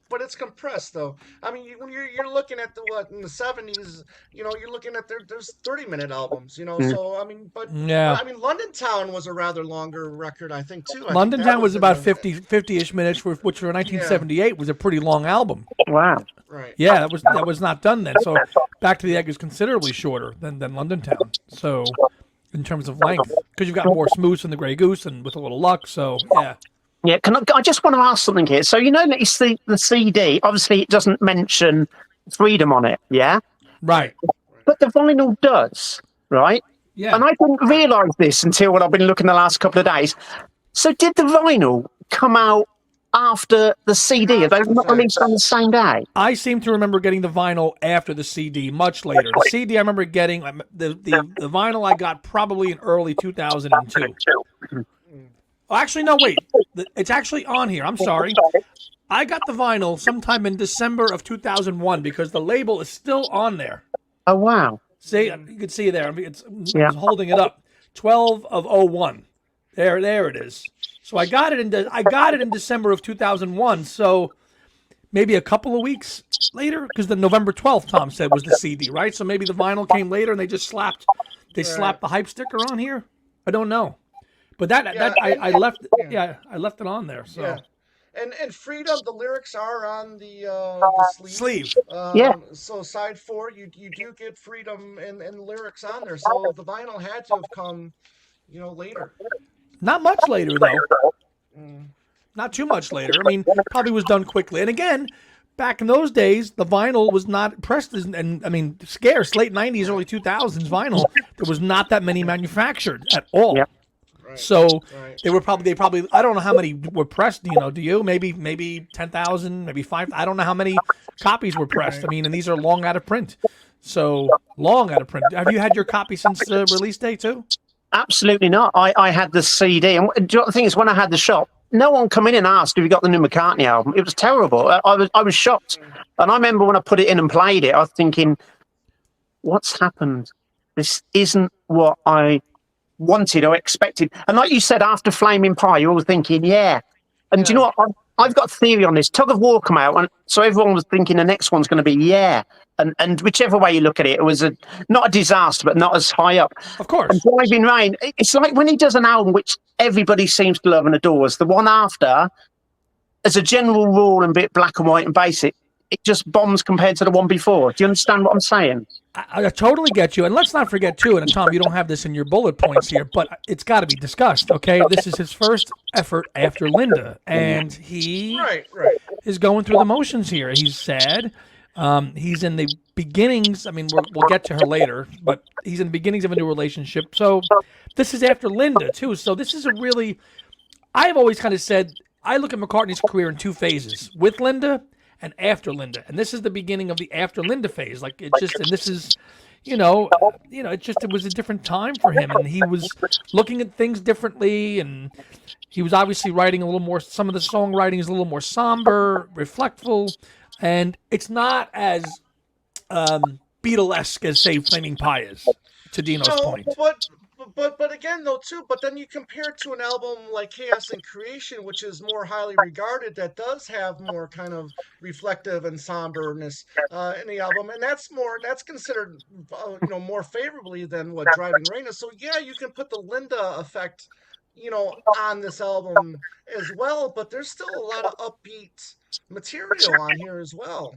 But it's compressed though. I mean, when you're looking at in the '70s, you're looking at there's 30-minute albums, So I mean, yeah. I mean, London Town was a rather longer record, I think too. London Town was about 50-ish minutes, which for 1978 was a pretty long album. Wow. Right. Yeah, that was not done then. So Back to the Egg is considerably shorter than London Town. So in terms of length, because you've got more Smooth and the Grey Goose and With a Little Luck. So yeah. Yeah, I just want to ask something here. So that it's the CD, obviously it doesn't mention Freedom on it, yeah? Right. But the vinyl does, right? Yeah. And I didn't realise this until I've been looking the last couple of days. So did the vinyl come out after the CD? Are they not released on the same day? I seem to remember getting the vinyl after the CD, much later. The CD I remember getting, the vinyl I got probably in early 2002. Actually, no, wait. It's actually on here. I'm sorry. I got the vinyl sometime in December of 2001 because the label is still on there. Oh, wow. See, you can see there. It's holding it up. 12 of 01. There it is. So I got it in December of 2001. So maybe a couple of weeks later, because the November 12th, Tom said, was the CD, right? So maybe the vinyl came later and they just slapped the hype sticker on here. I don't know. But I left it on there. So yeah. And Freedom, the lyrics are on the sleeve. So side 4, you do get Freedom and lyrics on there. So the vinyl had to have come, later. Not much later though. Not too much later. I mean, probably was done quickly. And again, back in those days, the vinyl was not pressed, and I mean, scarce. Late '90s, early 2000s vinyl. There was not that many manufactured at all. Yep. Right. So they probably I don't know how many were pressed, do you? Maybe 10,000, maybe 5. I don't know how many copies were pressed. I mean, and these are long out of print. So long out of print. Have you had your copy since release day too? Absolutely not. I had the CD. And the thing is, when I had the shop, no one come in and asked if you got the new McCartney album. It was terrible. I was shocked. And I remember when I put it in and played it, I was thinking, what's happened? This isn't what I wanted or expected. And like you said, after Flaming Pie, you're all thinking, yeah. And do you know what? I've got a theory on this. Tug of War come out, and so everyone was thinking the next one's going to be yeah. And whichever way you look at it, it was not a disaster, but not as high up. Of course. And Driving Rain, it's like when he does an album which everybody seems to love and adores, the one after, as a general rule and bit black and white and basic, it just bombs compared to the one before. Do you understand what I'm saying? I totally get you. And let's not forget, too, and Tom, you don't have this in your bullet points here, but it's got to be discussed, okay? This is his first effort after Linda. And he is going through the motions here. He's sad. He's in the beginnings. I mean, we'll get to her later, but he's in the beginnings of a new relationship. So this is after Linda, too. So this is a really, I've always kind of said, I look at McCartney's career in two phases, with Linda and after Linda. And this is the beginning of the after Linda phase. Like, it's just, and this is, it was a different time for him. And he was looking at things differently. And he was obviously writing a little more, some of the songwriting is a little more somber, reflectful. And it's not as Beatlesque as, say, Flaming Pie is, to Dino's point. But again, though, too, but then you compare it to an album like Chaos and Creation, which is more highly regarded, that does have more kind of reflective and somberness in the album, and that's considered, more favorably than what Driving Rain is. So yeah, you can put the Linda effect, on this album as well, but there's still a lot of upbeat material on here as well.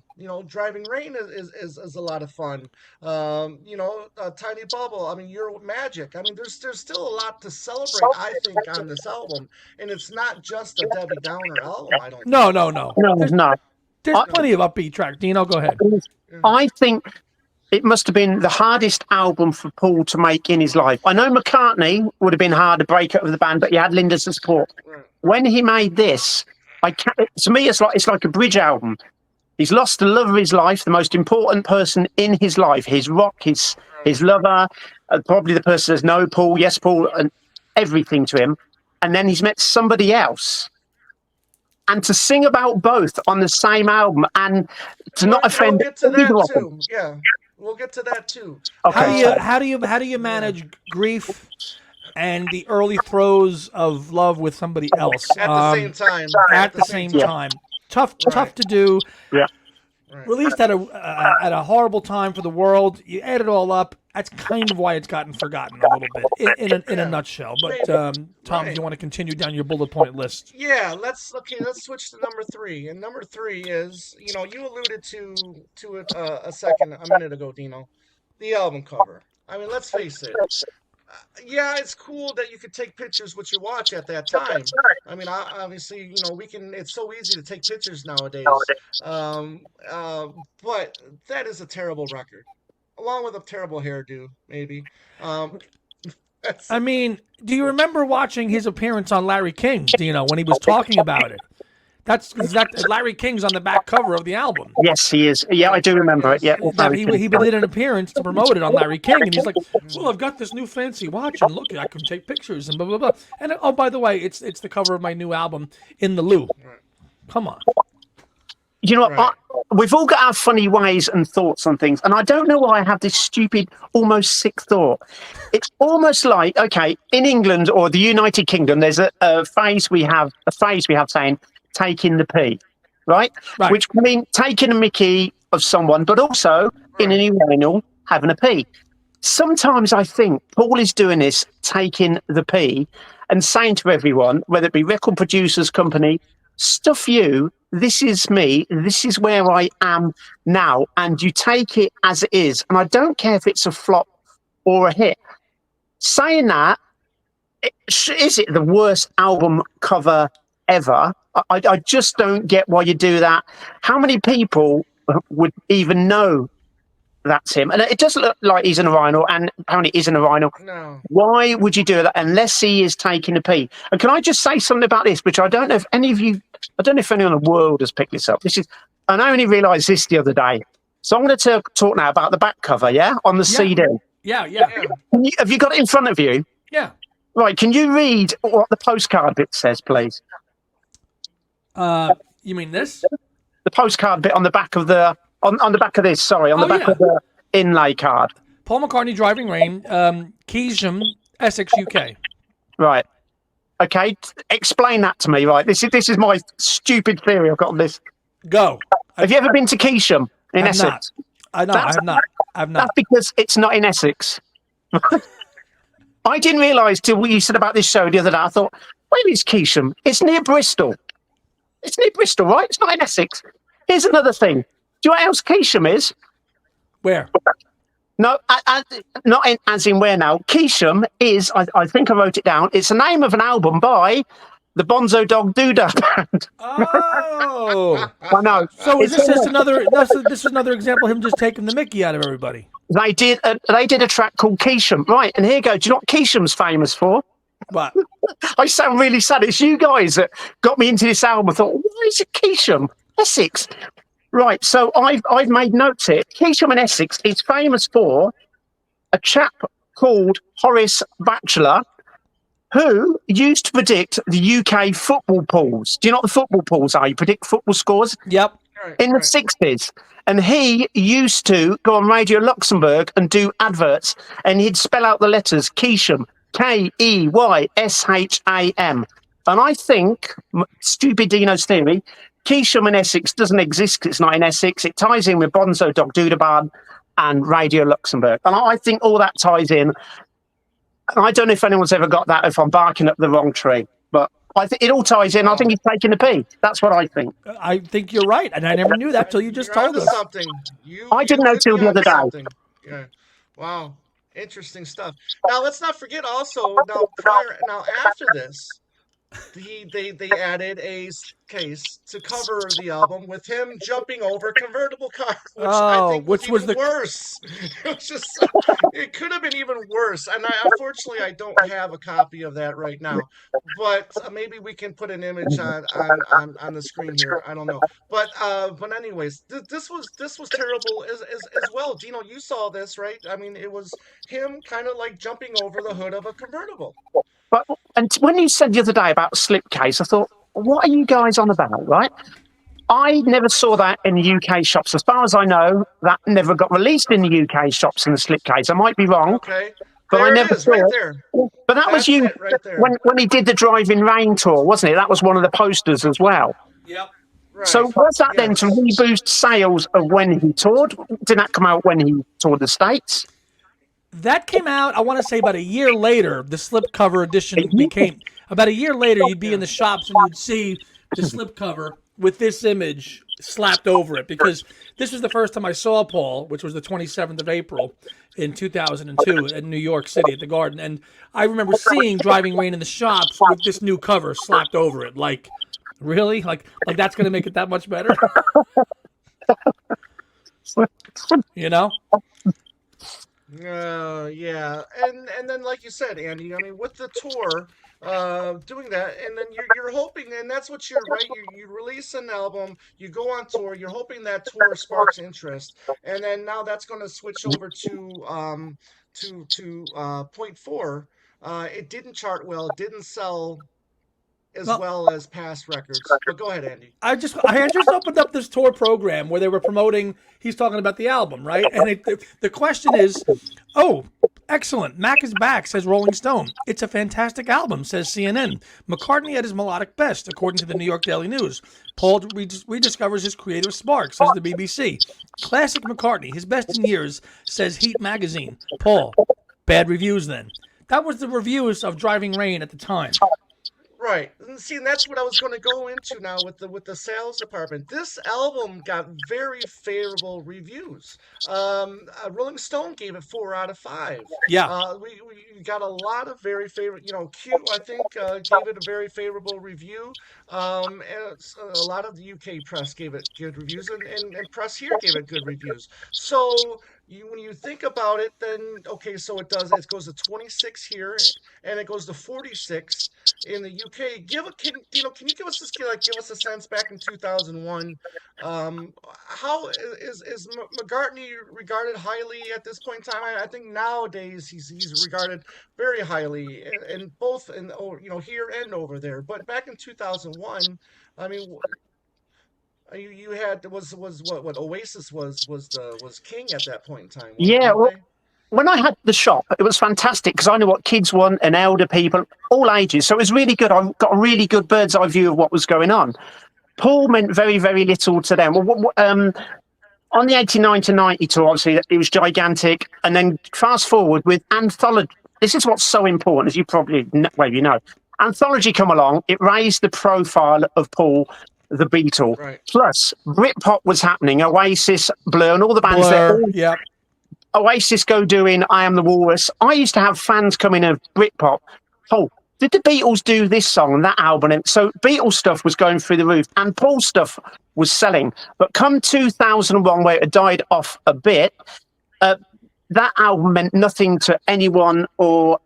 Driving Rain is a lot of fun. Tiny Bubble. I mean, Your Magic. I mean, there's still a lot to celebrate, I think, on this album, and it's not just a Debbie Downer album. I don't. No. There's plenty of upbeat tracks. Dino, go ahead. I think it must have been the hardest album for Paul to make in his life. I know McCartney would have been hard to break up with the band, but he had Linda's support. Right. When he made this, to me, it's like a bridge album. He's lost the love of his life, the most important person in his life, his rock, his lover, probably the person says no, Paul, yes, Paul, and everything to him. And then he's met somebody else. And to sing about both on the same album and to not offend. We'll get to that too. Yeah, we'll get to that too. Okay. How do you manage grief and the early throes of love with somebody else at the same time? At the same time, tough to do. Yeah. Right. Released at a horrible time for the world. You add it all up. That's kind of why it's gotten forgotten a little bit in a nutshell. But Tom, if you want to continue down your bullet point list. Yeah, let's switch to number 3. And number 3 is, you alluded to it a minute ago, Dino. The album cover. I mean, let's face it. Yeah, it's cool that you could take pictures with your watch at that time. I mean, obviously, we can. It's so easy to take pictures nowadays. But that is a terrible record, along with a terrible hairdo, maybe. I mean, do you remember watching his appearance on Larry King, when he was talking about it? That's Larry King's on the back cover of the album. Yes, he is. Yeah, I do remember it. Yeah, he did an appearance to promote it on Larry King, and he's like, "Well, I've got this new fancy watch, and look, I can take pictures, and blah blah blah." And oh, by the way, it's the cover of my new album, In the Lou. Come on. You know what? We've all got our funny ways and thoughts on things, and I don't know why I have this stupid, almost sick thought. It's almost like, okay, in England or the United Kingdom, there's a phrase we have saying, taking the pee, right? Which can mean taking a mickey of someone, but also in an urinal having a pee. Sometimes I think Paul is doing this, taking the pee, and saying to everyone, whether it be record producers, company, stuff you, this is me, this is where I am now, and you take it as it is. And I don't care if it's a flop or a hit. Saying that, is it the worst album cover ever? I just don't get why you do that. How many people would even know that's him? And it does look like he's in a vinyl, and apparently he's in a vinyl. No. Why would you do that unless he is taking a pee? And can I just say something about this, which I don't know if anyone in the world has picked this up. I only realised this the other day. So I'm going to talk now about the back cover, on the CD. Yeah. Have you got it in front of you? Yeah. Right, can you read what the postcard bit says, please? You mean this? The postcard bit on the back of the on the back of this. Sorry, on the back of the inlay card. Paul McCartney, Driving Rain, Keesham, Essex, UK. Right. Okay. Explain that to me. Right. This is my stupid theory I've got on this. Go. Have you ever been to Keesham in Essex? I have not. That's because it's not in Essex. I didn't realise till what you said about this show the other day. I thought, where is Keesham? It's near Bristol. It's near Bristol, right? It's not in Essex. Here's another thing. Do you know what else Keesham is? Where? No, not as in where now. Keesham is, I think I wrote it down, it's the name of an album by the Bonzo Dog Doodah band. Oh, I know. so is It's this just another? This is another example of him just taking the Mickey out of everybody. They did a track called Keesham, right? And here you go. Do you know what Keesham's famous for? What? I sound really sad. It's you guys that got me into this album. I thought, why is it Keesham? Essex. Right. So I've made notes here. Keesham and Essex is famous for a chap called Horace Batchelor, who used to predict the UK football pools. Do you know what the football pools are? You predict football scores? Yep. In the 60s. And he used to go on Radio Luxembourg and do adverts, and he'd spell out the letters Keesham, Keyysham. And I think, stupid Dino's theory, Keesham and Essex doesn't exist because it's not in Essex. It ties in with Bonzo Dog Doodah and Radio Luxembourg. And I think all that ties in. I don't know if anyone's ever got that, if I'm barking up the wrong tree, but I think it all ties in. I think he's taking a pee. That's what I think. I think you're right, and I never knew that till you just told us. Something. I didn't know till the other day. Yeah. Wow. Interesting stuff. Now let's not forget also. Now after this, they added a case to cover the album with him jumping over convertible cars, which I think was even worse. It was just it could have been even worse. And unfortunately I don't have a copy of that right now, but maybe we can put an image on the screen here. I don't know, but anyways, this was terrible as well. Dino, you saw this, right? I mean, it was him kind of like jumping over the hood of a convertible. But and when you said the other day about slipcase, I thought, what are you guys on about, right? I never saw that in the UK shops. As far as I know, that never got released in the UK shops in the slipcase. I might be wrong. Okay. But I never saw it. There. But that was you right there. when he did the Driving Rain tour, wasn't it? That was one of the posters as well. Yep. Right. So was that then to reboost sales of when he toured? Did that come out when he toured the States? That came out, I want to say, about a year later. The slipcover edition became about a year later. You'd be in the shops and you'd see the slipcover with this image slapped over it, because this was the first time I saw Paul, which was the 27th of April in 2002 in New York City at the Garden, and I remember seeing Driving Rain in the shops with this new cover slapped over it. Like, really? Like that's going to make it that much better? You know? Yeah, and then like you said, Andy, I mean, with the tour, doing that, and then you're hoping, and that's what you're right. You release an album, you go on tour, you're hoping that tour sparks interest, and then now that's going to switch over to point four. It didn't chart well, it didn't sell as well as past records. But go ahead, Andy. I just opened up this tour program where they were promoting. He's talking about the album, right? And the question is, oh, excellent, Mac is back, says Rolling Stone. It's a fantastic album, says CNN. McCartney at his melodic best, according to the New York Daily News. Paul rediscovers his creative spark, says the BBC. Classic McCartney, his best in years, says Heat magazine. Paul, bad reviews then. That was the reviews of Driving Rain at the time. Right. And see, and that's what I was going to go into now with the sales department. This album got very favorable reviews. Rolling Stone gave it 4 out of 5. Yeah. We got a lot of very favorable. Q, I think, gave it a very favorable review. And a lot of the UK press gave it good reviews, and press here gave it good reviews. So when you think about it, then okay, so it goes to 26 here, and it goes to 46 in the UK. Can you give us this, give us a sense back in 2001? How is McCartney regarded highly at this point in time? I think nowadays he's regarded very highly, in both here and over there. But back in 2001, I mean, you had was what Oasis was king at that point in time. Yeah. Well, when I had the shop, it was fantastic because I knew what kids want and elder people, all ages. So it was really good. I got a really good bird's eye view of what was going on. Paul meant very, very little to them. Well, on the 89 to 90 tour, obviously, it was gigantic. And then fast forward with Anthology. This is what's so important, as you probably know. Anthology come along. It raised the profile of Paul, the Beatle. Right. Plus, Britpop was happening. Oasis, Blur, and all the bands Blur, yeah. Oasis go doing I Am the Walrus. I used to have fans coming of Britpop. Oh, did the Beatles do this song and that album? And so Beatles stuff was going through the roof, and Paul stuff was selling. But come 2001, where it had died off a bit, that album meant nothing to anyone. Or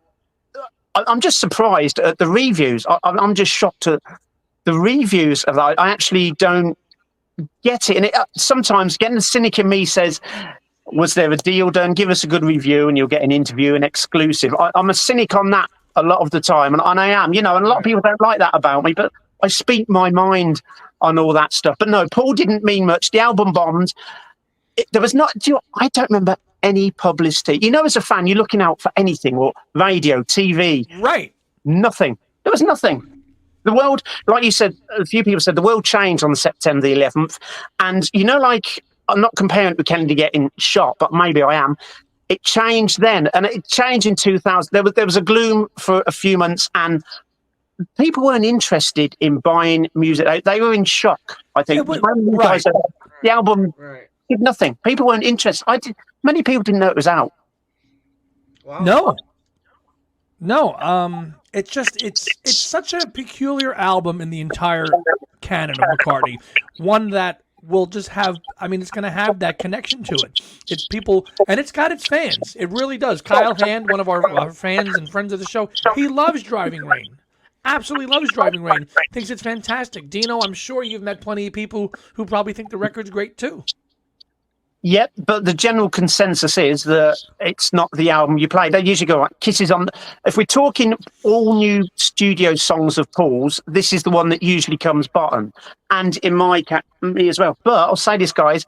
I'm just surprised at the reviews. I'm just shocked at the reviews of that. I actually don't get it. And sometimes getting the cynic in me says, was there a deal done? Give us a good review and you'll get an interview, an exclusive. I'm a cynic on that a lot of the time. And I am, and a lot of people don't like that about me, but I speak my mind on all that stuff. But no, Paul didn't mean much. The album bombed. There was not, I don't remember any publicity. As a fan, you're looking out for anything, or radio, TV. Right. Nothing. There was nothing. The world, like you said, a few people said the world changed on September the 11th. And, I'm not comparing it with Kennedy getting shot, but maybe I am. It changed then. And it changed in 2000. There was a gloom for a few months, and people weren't interested in buying music. They were in shock, I think. Right. The album did nothing. People weren't interested. Many people didn't know it was out. Wow. No. It's such a peculiar album in the entire canon of McCartney. One that will just have, it's going to have that connection to it. It's people, and it's got its fans. It really does. Kyle Hand, one of our fans and friends of the show, he loves Driving Rain. Absolutely loves Driving Rain. Thinks it's fantastic. Dino, I'm sure you've met plenty of people who probably think the record's great too. Yep, but the general consensus is that it's not the album you play. They usually go like Kisses on. If we're talking all new studio songs of Paul's, this is the one that usually comes bottom. And in me as well. But I'll say this, guys,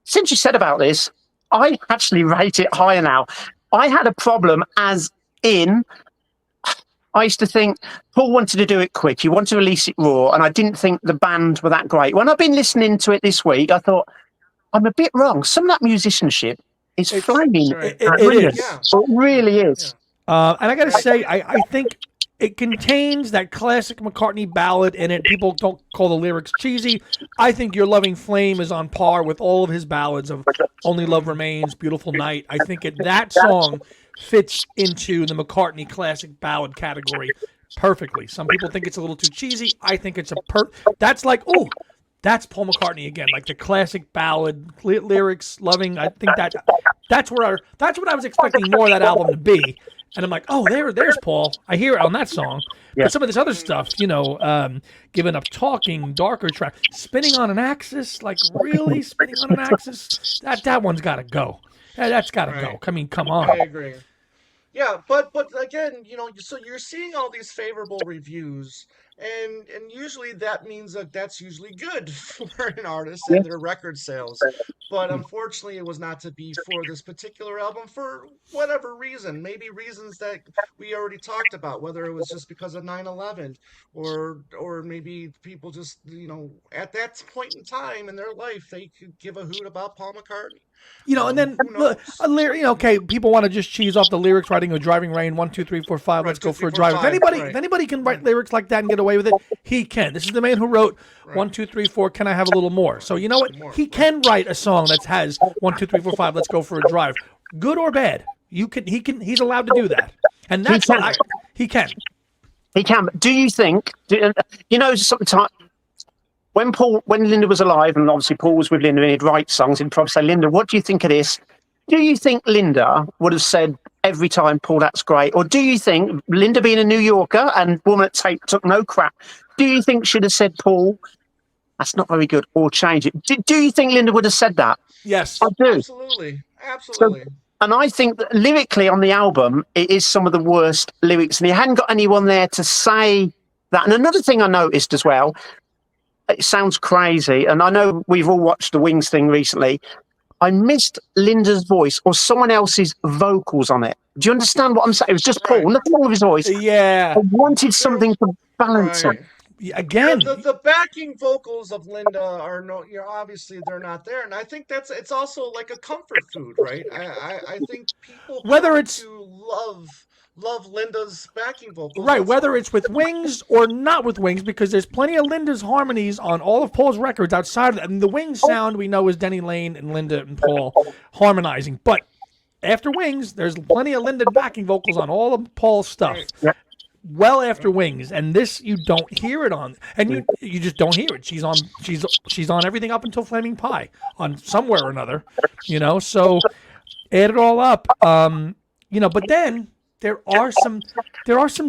since you said about this, I actually rate it higher now. I had a problem I used to think Paul wanted to do it quick. He wanted to release it raw. And I didn't think the band were that great. When I've been listening to it this week, I thought, I'm a bit wrong. Some of that musicianship is flaming. It is. Yeah. It really is. And I got to say, I think it contains that classic McCartney ballad in it. People don't call the lyrics cheesy. I think Your Loving Flame is on par with all of his ballads of Only Love Remains, Beautiful Night. I think that song fits into the McCartney classic ballad category perfectly. Some people think it's a little too cheesy. I think it's that's like, that's Paul McCartney again, like the classic ballad lyrics, loving. I think that's what I was expecting more of that album to be. And I'm like, there's Paul. I hear it on that song. Yeah. But some of this other stuff, Giving Up Talking, darker track, Spinning on an Axis, like really Spinning on an Axis. That one's got to go. That's got to go. I mean, come on. I agree. Yeah, but again, so you're seeing all these favorable reviews. And usually that means that's usually good for an artist and their record sales. But unfortunately, it was not to be for this particular album for whatever reason. Maybe reasons that we already talked about, whether it was just because of 9/11 or maybe people just, at that point in time in their life, they could give a hoot about Paul McCartney. And then okay, people want to just cheese off the lyrics, writing a Driving Rain, 1, 2, 3, 4, 5, let's go for a drive. If anybody can write lyrics like that and get away with it, he can. This is the man who wrote 1, 2, 3, 4, can I have a little more? So you know what? He can write a song that has 1, 2, 3, 4, 5, let's go for a drive. Good or bad. He's allowed to do that. And that's he can. He can. Do you think sometimes when Linda was alive, and obviously Paul was with Linda and he'd write songs, he'd probably say, Linda, what do you think of this? Do you think Linda would have said every time, Paul, that's great? Or do you think Linda, being a New Yorker and woman that took no crap, do you think she'd have said, Paul, that's not very good, or change it? Do you think Linda would have said that? Yes. I do. Absolutely. So, and I think that lyrically on the album, it is some of the worst lyrics. And he hadn't got anyone there to say that. And another thing I noticed as well, it sounds crazy, and I know we've all watched the Wings thing recently. I missed Linda's voice or someone else's vocals on it. Do you understand what I'm saying? It was just Paul, nothing wrong with his voice. Yeah. I wanted something to balance it. Again, the backing vocals of Linda are obviously they're not there, and I think it's also like a comfort food, right? I think people whether it's to love Linda's backing vocals. Right, whether it's with Wings or not with Wings, because there's plenty of Linda's harmonies on all of Paul's records outside of that. And the Wings sound we know is Denny Lane and Linda and Paul harmonizing. But after Wings, there's plenty of Linda backing vocals on all of Paul's stuff. Yeah. well after Wings, and this you don't hear it on, and you just don't hear it. She's on everything up until Flaming Pie on somewhere or another, So add it all up, But then there are some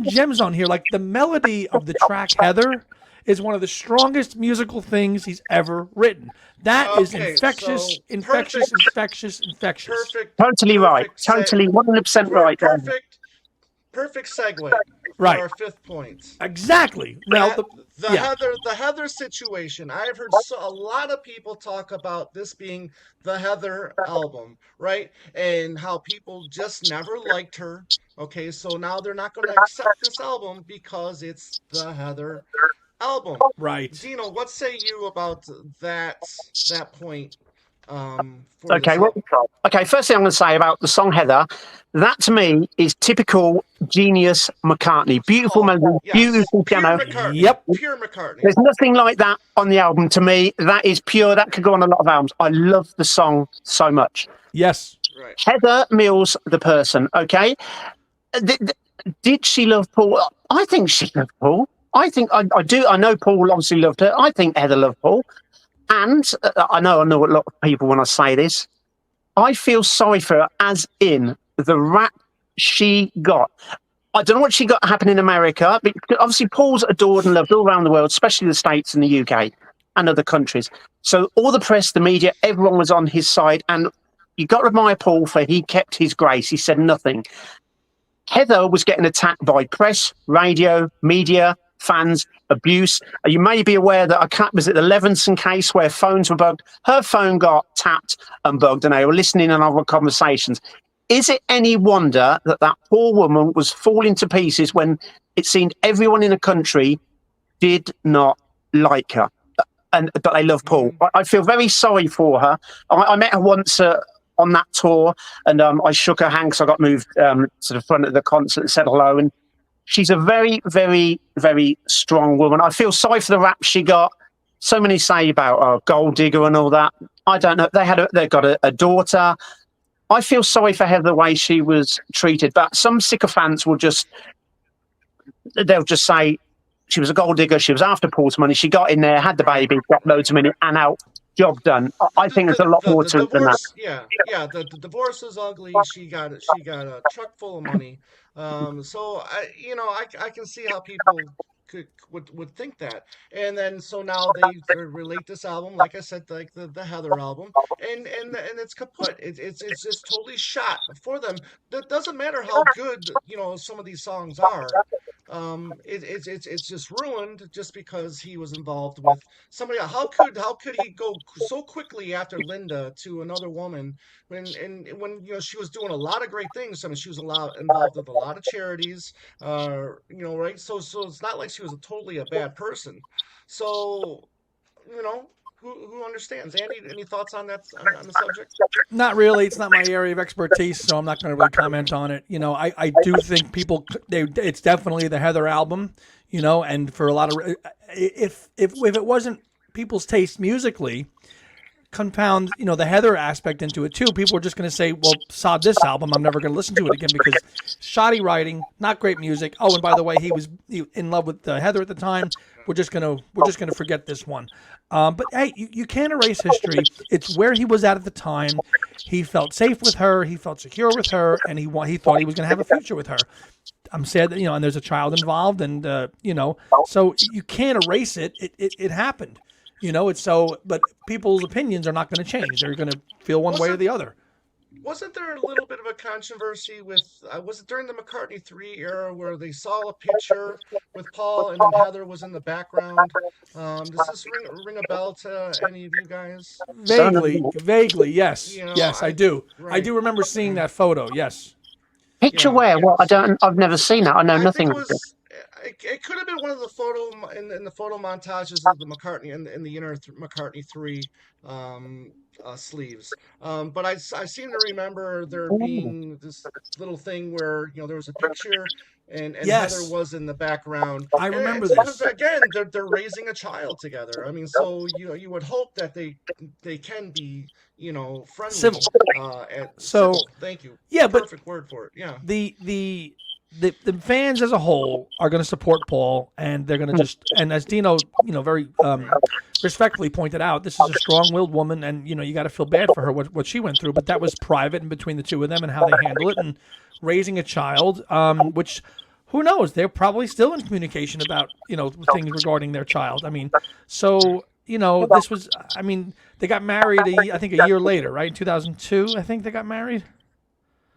gems on here, like the melody of the track "Heather" is one of the strongest musical things he's ever written. That is infectious. Totally right. Totally 100% right. Perfect segue right. for our fifth point. Exactly. Now the Heather situation. I've heard a lot of people talk about this being the Heather album, right? And how people just never liked her. Okay, so now they're not going to accept this album because it's the Heather album. Right. Dino, what say you about that point? Okay, first thing I'm going to say about the song Heather, that to me is typical genius McCartney. Beautiful melody, beautiful piano. Yep. Pure McCartney. There's nothing like that on the album to me. That is pure. That could go on a lot of albums. I love the song so much. Yes. Right. Heather Mills, the person, okay? Did she love Paul? I think she loved Paul. I think I do. I know Paul obviously loved her. I think Heather loved Paul. And I know a lot of people when I say this, I feel sorry for her, as in the rap she got. I don't know what she got happening in America, but obviously Paul's adored and loved all around the world, especially the States and the UK and other countries. So all the press, the media, everyone was on his side. And you got to admire Paul for he kept his grace. He said nothing. Heather was getting attacked by press, radio, media, fans, abuse. You may be aware that was it the Levinson case where phones were bugged? Her phone got tapped and bugged, and they were listening in on our conversations. Is it any wonder that poor woman was falling to pieces when it seemed everyone in the country did not like her, but they love Paul? I feel very sorry for her. I met her once on that tour, and I shook her hand because I got moved to the front of the concert and said hello. And she's a very, very, very strong woman. I feel sorry for the rap she got. So many say about gold digger and all that. I don't know. They got a daughter. I feel sorry for her the way she was treated. But some sycophants they'll just say she was a gold digger. She was after Paul's money. She got in there, had the baby, got loads of money, and out. Job done. I think there's a lot more to it than that. Yeah. The divorce is ugly. She got a truck full of money. So I can see how people would think that. And then so now they relate this album, like I said, like the Heather album, and it's kaput. It's just totally shot for them. It doesn't matter how good some of these songs are. It's just ruined just because he was involved with somebody else. How could he go so quickly after Linda to another woman when she was doing a lot of great things? I mean, she was involved with a lot of charities, right? So it's not like she was totally a bad person. So who understands? Andy, any thoughts on that on the subject? Not really. It's not my area of expertise, so I'm not going to really comment on it. I do think it's definitely the Heather album, and for a lot of if it wasn't people's taste musically, compound the Heather aspect into it too, people are just going to say, well, sod this album, I'm never going to listen to it again because shoddy writing, not great music. Oh, and by the way, he was in love with Heather at the time. We're just gonna forget this one. But hey, you can't erase history. It's where he was at the time. He felt safe with her. He felt secure with her, and he thought he was going to have a future with her. I'm sad that and there's a child involved, and so you can't erase it. It happened. It's so, but people's opinions are not going to change. They're going to feel one way or the other. Wasn't there a little bit of a controversy with, was it during the McCartney 3 era where they saw a picture with Paul and then Heather was in the background? Does this ring a bell to any of you guys? Vaguely, yes. Yes, I do. Right. I do remember seeing that photo, yes. Picture where? Well, I've never seen that. I know nothing of it. It could have been one of the photo in the photo montages of the McCartney in the inner McCartney 3 sleeves. But I seem to remember there being this little thing where there was a picture and yes. Heather was in the background. I remember this. Again, they're raising a child together. I mean, so you would hope that they can be friendly. Civil. Civil. Thank you. Yeah, perfect word for it. Yeah. The the fans as a whole are going to support Paul, and they're going to just, and as Dino, very respectfully pointed out, this is a strong-willed woman, and you got to feel bad for her what she went through. But that was private and between the two of them and how they handle it, and raising a child, which who knows? They're probably still in communication about things regarding their child. I mean, so this was. I mean, they got married. I think a year later, right? In 2002, I think they got married.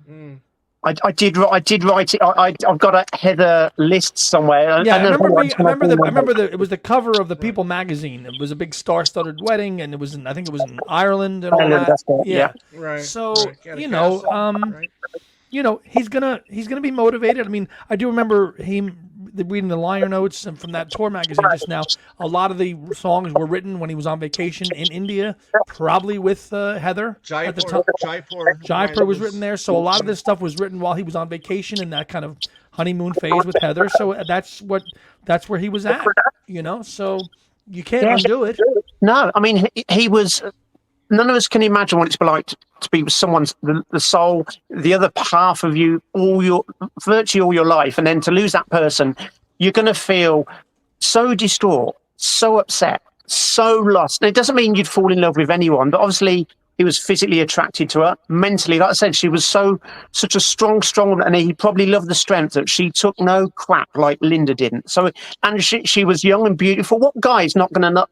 Mm. I did write it. I've got a Heather list somewhere. Yeah, I remember it was the cover of the People magazine. It was a big star-studded wedding, and I think it was in Ireland and all that. Yeah. Right. So right. He's gonna be motivated. I mean, I do remember reading the liner notes and from that tour magazine just now. A lot of the songs were written when he was on vacation in India, probably with Heather at the time. Jaipur was written there, so a lot of this stuff was written while he was on vacation in that kind of honeymoon phase with Heather. So that's where he was at. So you can't undo it. No, I mean he was. None of us can imagine what it's like to be with someone's the soul, the other half of you, virtually all your life, and then to lose that person, you're going to feel so distraught, so upset, so lost. And it doesn't mean you'd fall in love with anyone, but obviously he was physically attracted to her. Mentally, like I said, she was such a strong woman, and he probably loved the strength that she took no crap like Linda didn't. So, and she was young and beautiful. What guy is not going to not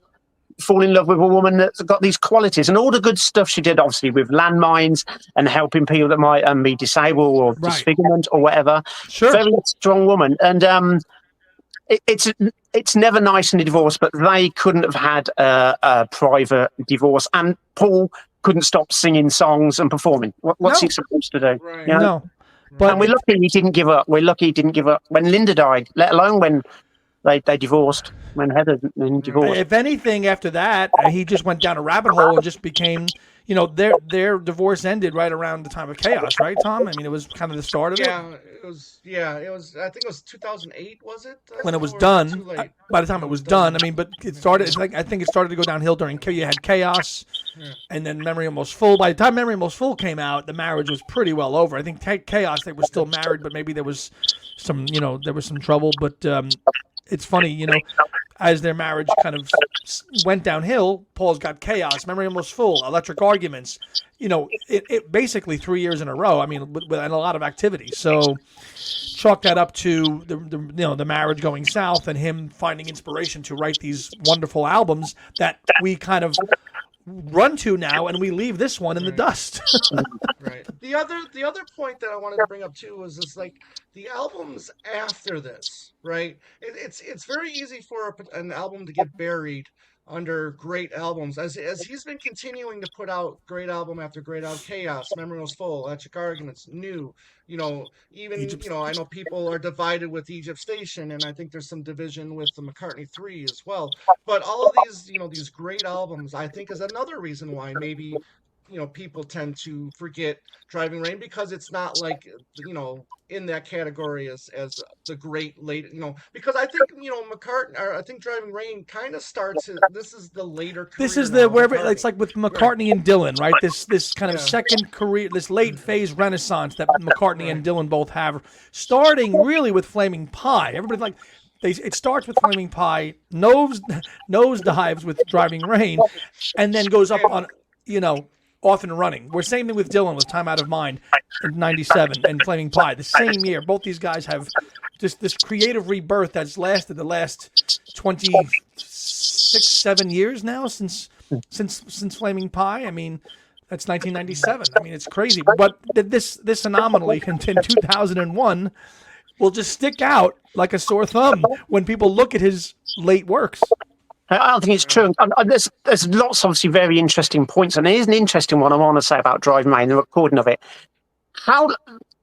fall in love with a woman that's got these qualities and all the good stuff she did, obviously with landmines and helping people that might be disabled or disfigurement or whatever. Sure. Very strong woman. And it's never nice in a divorce, but they couldn't have had a private divorce. And Paul couldn't stop singing songs and performing. What's he supposed to do? Right. No. And we're lucky he didn't give up. We're lucky he didn't give up when Linda died, let alone when they divorced, when Heather divorced. If anything, after that, he just went down a rabbit hole and just became, their divorce ended right around the time of Chaos, right, Tom? I mean, it was kind of the start of it. It was. I think it was 2008, was it? When it was done. By the time it was done, I mean, but it started. I think it started to go downhill during. You had Chaos, and then Memory Almost Full. By the time Memory Almost Full came out, the marriage was pretty well over. I think Chaos, they were still married, but maybe there was some trouble. But it's funny, as their marriage kind of went downhill, Paul's got Chaos, Memory Almost Full, Electric Arguments. It basically 3 years in a row. I mean, and a lot of activity. So chalk that up to the marriage going south and him finding inspiration to write these wonderful albums that we kind of run to now, and we leave this one in the dust. Right. The other point that I wanted to bring up too was this, like, the albums after this, right? It's very easy for an album to get buried under great albums, as he's been continuing to put out great album after great album. Chaos, Memory Was Full, Electric Arguments, New. Even I know people are divided with Egypt Station, and I think there's some division with the McCartney 3 as well. But all of these these great albums, I think, is another reason why maybe people tend to forget Driving Rain, because it's not like in that category as the great late, because I think McCartney, or I think Driving Rain kind of starts. This is the later career. This is the wherever it's like with McCartney and Dylan, right? This kind of second career, this late phase renaissance that McCartney and Dylan both have, starting really with Flaming Pie. Everybody it starts with Flaming Pie, nose dives with Driving Rain, and then goes up on Off and Running. We're same thing with Dylan with Time Out of Mind in '97 and Flaming Pie the same year. Both these guys have just this creative rebirth that's lasted the last 26-7 years now since Flaming Pie. I mean, that's 1997. I mean, it's crazy. But this anomaly in 2001 will just stick out like a sore thumb when people look at his late works. I don't think it's true. There's lots, obviously, very interesting points, and here's an interesting one I want to say about Driving Rain, the recording of it.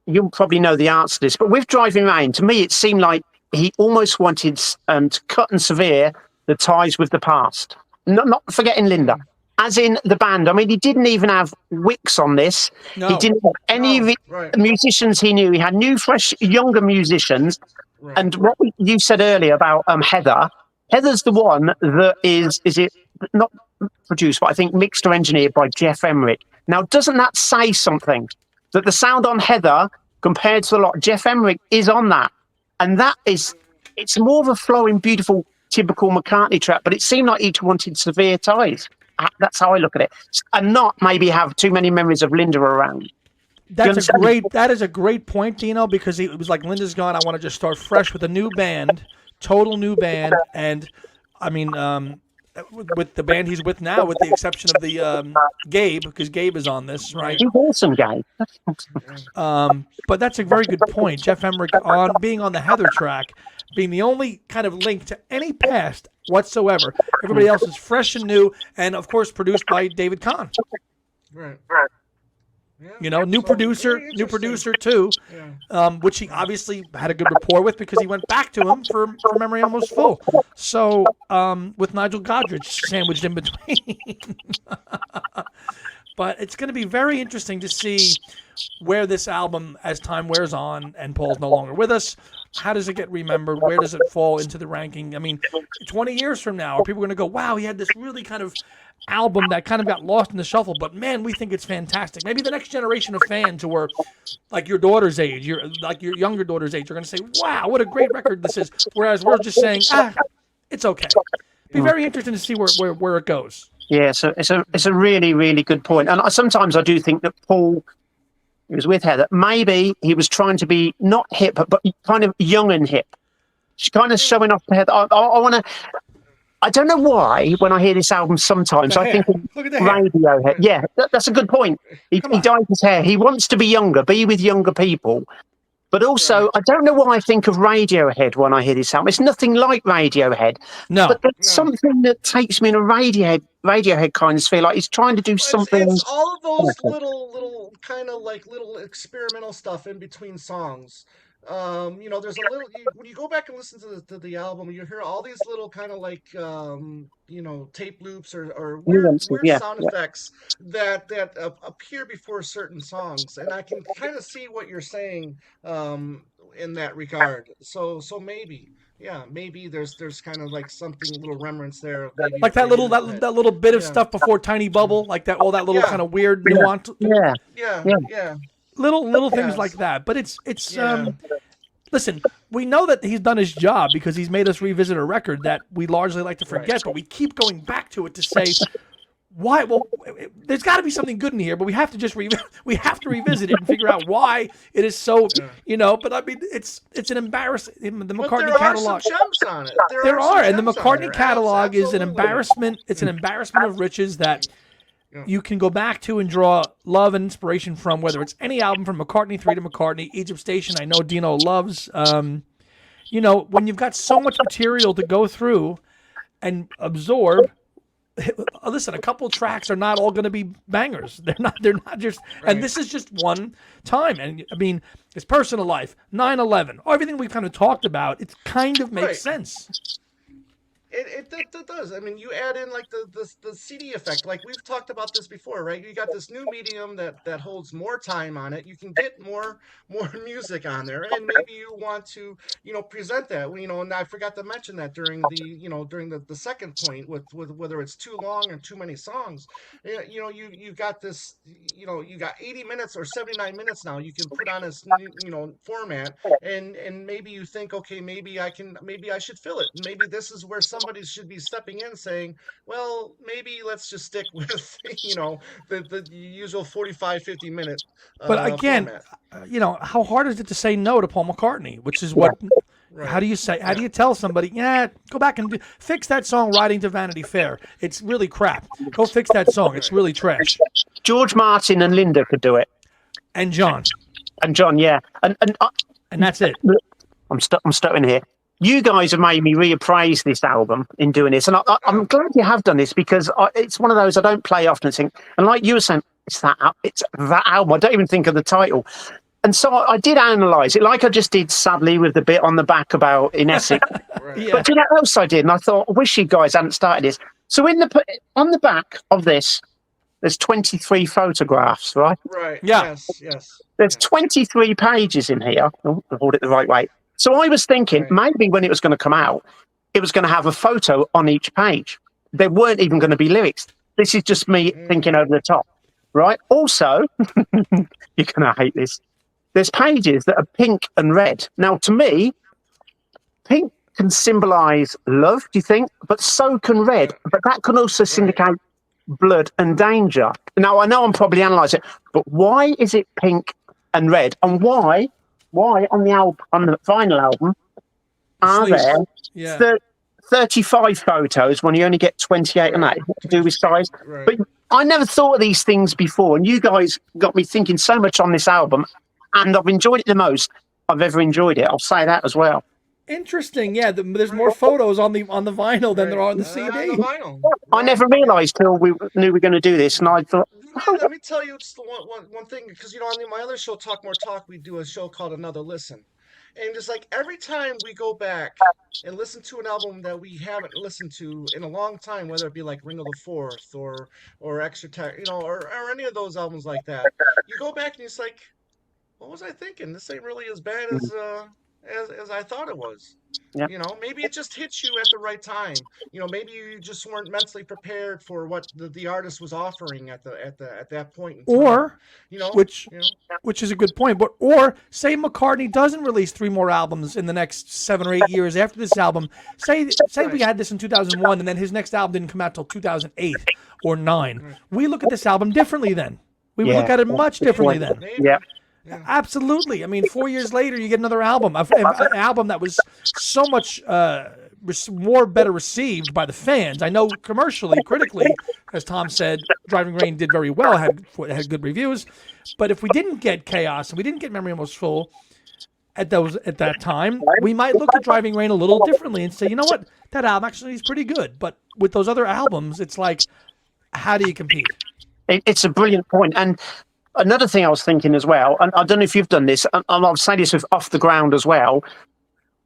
You'll probably know the answer to this, but with Driving Rain, to me, it seemed like he almost wanted to cut and sever the ties with the past. Not forgetting Linda, as in the band. I mean, he didn't even have Wicks on this. No. He didn't have any of the musicians he knew. He had new, fresh, younger musicians. Right. And what you said earlier about Heather. Heather's the one that is it not produced, but I think mixed or engineered by Jeff Emerick. Now, doesn't that say something? That the sound on Heather compared to a lot. Jeff Emerick is on that, and it's more of a flowing, beautiful, typical McCartney track. But it seemed like he wanted severe ties. That's how I look at it, and not maybe have too many memories of Linda around. That is a great point, Dino, because it was like, Linda's gone. I want to just start fresh with a new band, total new band, and I mean, with the band he's with now, with the exception of the Gabe, because Gabe is on this, right? He's awesome, Gabe. But that's a very good point. Jeff Emerick being on the Heather track, being the only kind of link to any past whatsoever. Everybody else is fresh and new, and of course produced by David Kahn. Right. Yeah. New producer too, which he obviously had a good rapport with because he went back to him for Memory Almost Full. So with Nigel Godrich sandwiched in between. But it's going to be very interesting to see where this album, as time wears on and Paul's no longer with us, how does it get remembered? Where does it fall into the ranking? I mean, 20 years from now, are people going to go, wow, he had this really kind of album that kind of got lost in the shuffle, but man, we think it's fantastic. Maybe the next generation of fans who are like your daughter's age, your younger daughter's age, are going to say, wow, what a great record this is. Whereas we're just saying, it's okay. Be very interesting to see where it goes. Yeah, so it's a really, really good point. And sometimes I do think that Paul, he was with Heather, maybe he was trying to be not hip, but kind of young and hip. She's kind of showing off to Heather. I don't know why, when I hear this album sometimes, I think of Radiohead. Yeah, that's a good point. He dyed his hair. He wants to be younger, be with younger people. But also, I don't know why I think of Radiohead when I hear this album. It's nothing like Radiohead. No. But there's something that takes me in a Radiohead kind of sphere. Like he's trying to do something. It's all of those little kind of like little experimental stuff in between songs. There's a little, when you go back and listen to the album, you hear all these little kind of like, tape loops or weird sound effects that appear before certain songs. And I can kind of see what you're saying in that regard. So maybe. Yeah, maybe there's kind of like something, a little remnants there. Maybe like that little bit of stuff before Tiny Bubble, like that, all that little kind of weird nuance. Yeah. Little things like that. But it's listen, we know that he's done his job because he's made us revisit a record that we largely like to forget, but we keep going back to it to say, why? Well, there's got to be something good in here, but we have to just we have to revisit it and figure out why it is so, But I mean, it's an embarrassment. The McCartney catalog. There are some gems on it. There are, and the McCartney catalog is an embarrassment. It's an embarrassment of riches that you can go back to and draw love and inspiration from, whether it's any album from McCartney 3 to McCartney, Egypt Station. I know Dino loves. When you've got so much material to go through and absorb. Listen, a couple tracks are not all going to be bangers. They're not just, and this is just one time. And I mean, his personal life, 9/11, everything we've kind of talked about, it kind of makes sense. It does. I mean, you add in like the CD effect, like we've talked about this before, right? You got this new medium that holds more time on it. You can get more music on there, and maybe you want to present that. And I forgot to mention that during the second point with whether it's too long or too many songs. You got this. You got 80 minutes or 79 minutes now. You can put on this format, and maybe you think, okay, maybe I should fill it. Maybe this is where somebody should be stepping in saying, well, maybe let's just stick with the usual 45-50 minute but again format. How hard is it to say no to Paul McCartney, which is what how do you tell somebody, go back and fix that song Riding to Vanity Fair, it's really crap, go fix that song, it's really trash. George Martin and Linda could do it, and John, yeah, and that's it. I'm stuck in here. You guys have made me reappraise this album in doing this, and I'm glad you have done this because it's one of those I don't play often. And like you were saying, it's that album. I don't even think of the title, and so I did analyse it, like I just did, sadly, with the bit on the back about in Essex. But do you know what else I did? And I thought, I wish you guys hadn't started this. So on the back of this, there's 23 photographs, right? Right. Yeah. Yes. There's 23 pages in here. Oh, I hold it the right way. So I was thinking maybe when it was going to come out, it was going to have a photo on each page. There weren't even going to be lyrics. This is just me thinking over the top, right? Also, you're going to hate this. there's pages that are pink and red. Now, to me, pink can symbolise love, do you think? But so can red. But that can also syndicate blood and danger. Now, I know I'm probably analysing it, but why is it pink and red? And why on the vinyl album, are there 35 photos when you only get 28 and that to do with size? But I never thought of these things before, and you guys got me thinking so much on this album, and I've enjoyed it the most I've ever enjoyed it. I'll say that as well. Interesting, yeah. There's more photos on the vinyl than there are on the CD. On the vinyl. I never realised till we knew we were going to do this, and I thought, let me tell you just one thing, because you know, on my other show, Talk More Talk, we do a show called Another Listen, and just like every time we go back and listen to an album that we haven't listened to in a long time, whether it be like Ring of the Fourth or Extra Tech, you know, or any of those albums like that, you go back and it's like, what was I thinking? This ain't really as bad as I thought it was. Yeah. You know, maybe it just hits you at the right time. You know, maybe you just weren't mentally prepared for what the artist was offering at that point in time. Or, you know, which is a good point. But or say McCartney doesn't release 3 more albums in the next 7 or 8 years after this album. Say we had this in 2001, and then his next album didn't come out till 2008 or 9. We look at this album differently then. We would look at it much differently then. Yeah. Absolutely. I mean, 4 years later, you get another album, an album that was so much more better received by the fans. I know commercially, critically, as Tom said, Driving Rain did very well, had good reviews. But if we didn't get Chaos and we didn't get Memory Almost Full at that time, we might look at Driving Rain a little differently and say, you know what, that album actually is pretty good. But with those other albums, it's like, how do you compete? It's a brilliant point. And another thing I was thinking as well, and I don't know if you've done this, and I'll say this with Off the Ground as well,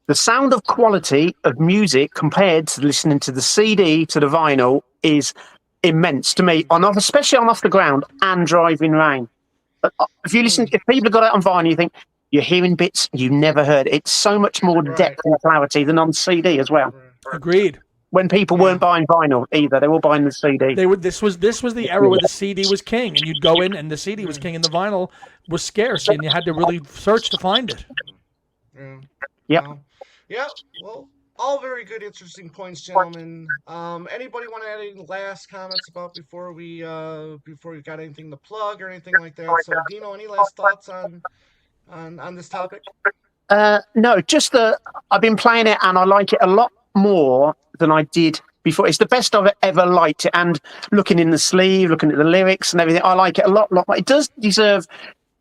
the sound of quality of music compared to listening to the CD, to the vinyl, is immense to me, especially on Off the Ground and Driving Rain. If people have got it on vinyl, you think you're hearing bits you never heard. It's so much more depth and clarity than on CD as well. Agreed. When people weren't buying vinyl either, they were buying the CD. This was the era where the CD was king, and you'd go in and the CD was king, and the vinyl was scarce, and you had to really search to find it. Yeah. Well, all very good, interesting points, gentlemen. Anybody want to add any last comments about before we got anything to plug or anything like that? So, Dino, any last thoughts on this topic? No, just that I've been playing it and I like it a lot more than I did before. It's the best I've ever liked it, and looking in the sleeve, looking at the lyrics and everything, I like it a lot more. It does deserve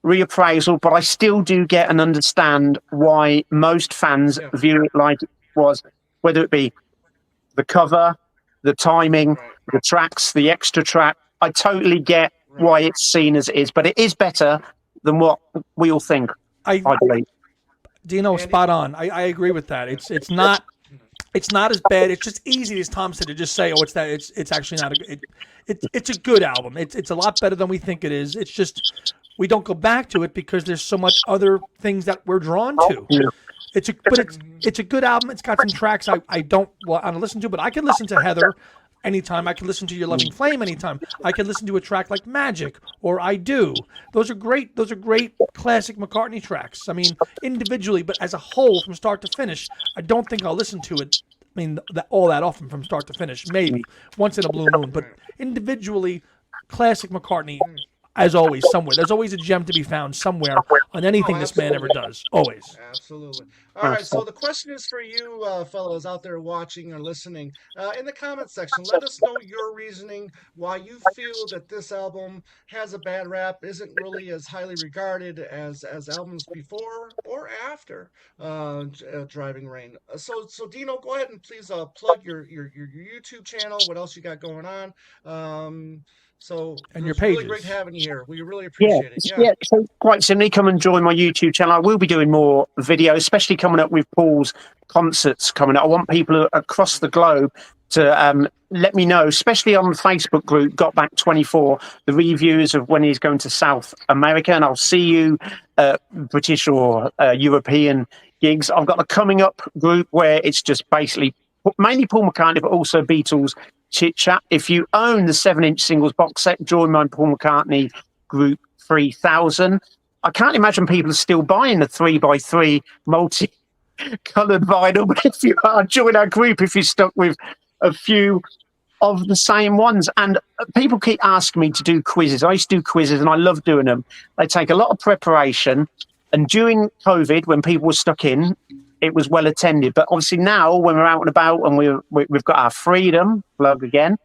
reappraisal, but I still do get and understand why most fans view it like it was, whether it be the cover, the timing, the tracks, the extra track. I totally get why it's seen as it is, but it is better than what we all think, I believe. Dino, spot on. I agree with that. It's not as bad. It's just easy, as Tom said, to just say, it's actually not it's a good album. It's a lot better than we think it is. It's just we don't go back to it because there's so much other things that we're drawn to. It's a good album. It's got some tracks I don't want to listen to, but I can listen to Heather anytime. I can listen to Your Loving Flame anytime. I can listen to a track like Magic or I Do. Those are great classic McCartney tracks. I mean, individually, but as a whole, from start to finish, I don't think I'll listen to it. I mean, all that often from start to finish. Maybe once in a blue moon, but individually, classic McCartney. As always, somewhere. There's always a gem to be found somewhere on anything this man ever does. Always. Absolutely. All right, so the question is for you fellows out there watching or listening. In the comment section, let us know your reasoning why you feel that this album has a bad rap, isn't really as highly regarded as albums before or after Driving Rain. So Dino, go ahead and please plug your YouTube channel, what else you got going on. And your pages. Really great having you here. We really appreciate it. Yeah. So quite simply, come and join my YouTube channel. I will be doing more videos, especially coming up with Paul's concerts coming up. I want people across the globe to let me know, especially on the Facebook group, Got Back 24, the reviews of when he's going to South America. And I'll see you British or European gigs. I've got a coming up group where it's just basically mainly Paul McCartney, but also Beatles chit chat. If you own the 7-inch singles box set, join my Paul McCartney group 3000. I can't imagine people are still buying the 3x3 multi-coloured vinyl. But if you are, join our group if you're stuck with a few of the same ones. And people keep asking me to do quizzes. I used to do quizzes, and I love doing them. They take a lot of preparation. And during COVID, when people were stuck in, it was well attended. But obviously now, when we're out and about and we've got our freedom, plug again,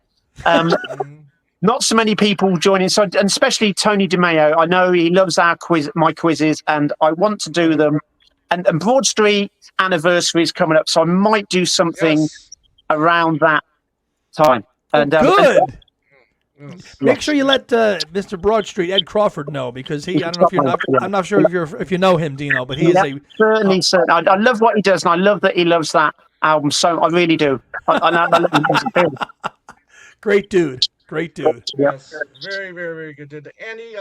not so many people joining. So, and especially Tony DeMeo, I know he loves my quizzes, and I want to do them. And Broad Street anniversary is coming up, so I might do something around that time. And good. Make sure you let Mr. Broadstreet, Ed Crawford, know, because I don't know if you're not. I'm not sure if you know him, Dino, but he is a certainly. I love what he does, and I love that he loves that album. So I really do. I love him. Great dude. Great dude. Yes, very, very, very good dude. Andy,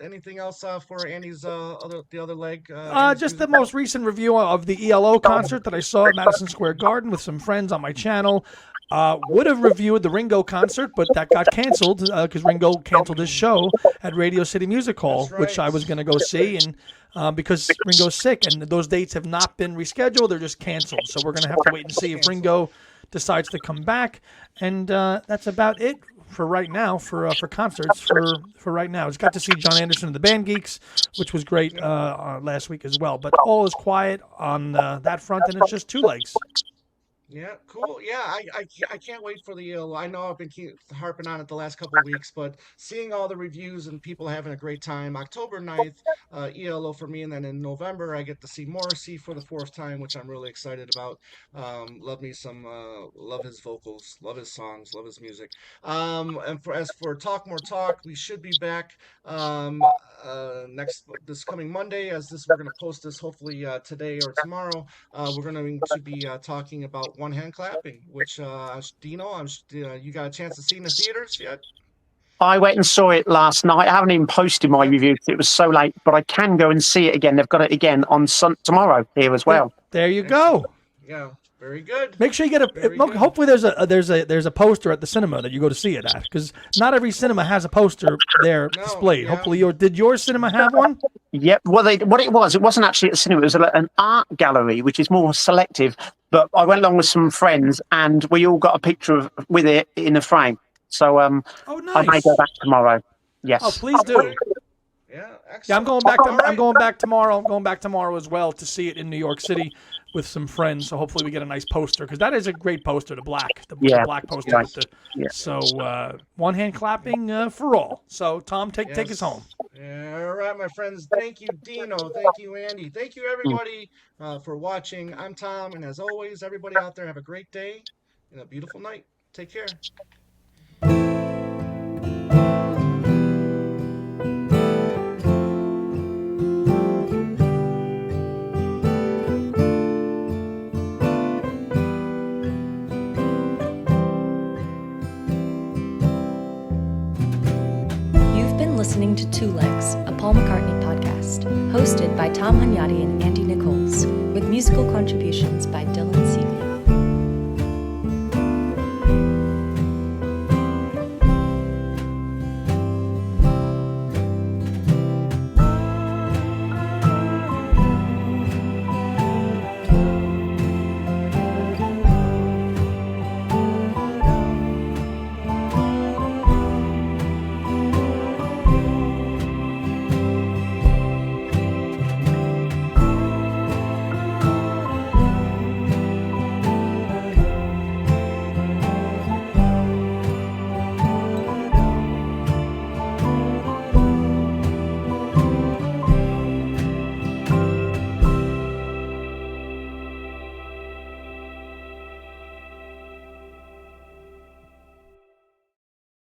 anything else for Andy's the other leg? Just the most recent review of the ELO concert that I saw at Madison Square Garden with some friends on my channel. Would have reviewed the Ringo concert, but that got canceled because Ringo canceled his show at Radio City Music Hall, which I was going to go see, and because Ringo's sick, and those dates have not been rescheduled; they're just canceled. So we're going to have to wait and see if Ringo decides to come back, and that's about it for right now for concerts for right now. It's got to see John Anderson and the Band Geeks, which was great last week as well. But all is quiet on that front, and it's just two legs. Yeah, cool. Yeah, I can't wait for the ELO. I know I've been harping on it the last couple of weeks, but seeing all the reviews and people having a great time. October 9th, ELO for me, and then in November I get to see Morrissey for the 4th time, which I'm really excited about. Love his vocals, love his songs, love his music. And as for Talk More Talk, we should be back this coming Monday. We're going to post this hopefully today or tomorrow. We're going to be talking about one hand clapping, which Dino, you got a chance to see in the theaters yet? I went and saw it last night. I haven't even posted my review because it was so late, but I can go and see it again. They've got it again on tomorrow here as well. There you go. Yeah. Very good. Make sure you get hopefully there's a poster at the cinema that you go to see it at, because not every cinema has a poster there displayed. Yeah. Hopefully did your cinema have one? Yep. Well, it wasn't actually at the cinema. It was an art gallery, which is more selective. But I went along with some friends, and we all got a picture with it in a frame. So nice. I may go back tomorrow. Yes. Oh, please do. Yeah, excellent. Yeah, I'm going back. I'm going back tomorrow. I'm going back tomorrow as well to see it in New York City with some friends. So hopefully we get a nice poster, because that is a great poster. The black poster. Nice. So one hand clapping for all. So Tom, take us home. All right, my friends. Thank you, Dino. Thank you, Andy. Thank you, everybody, for watching. I'm Tom, and as always, everybody out there, have a great day and a beautiful night. Take care. Listening to Two Legs, a Paul McCartney podcast, hosted by Tom Hunyadi and Andy Nichols, with musical contributions by Dylan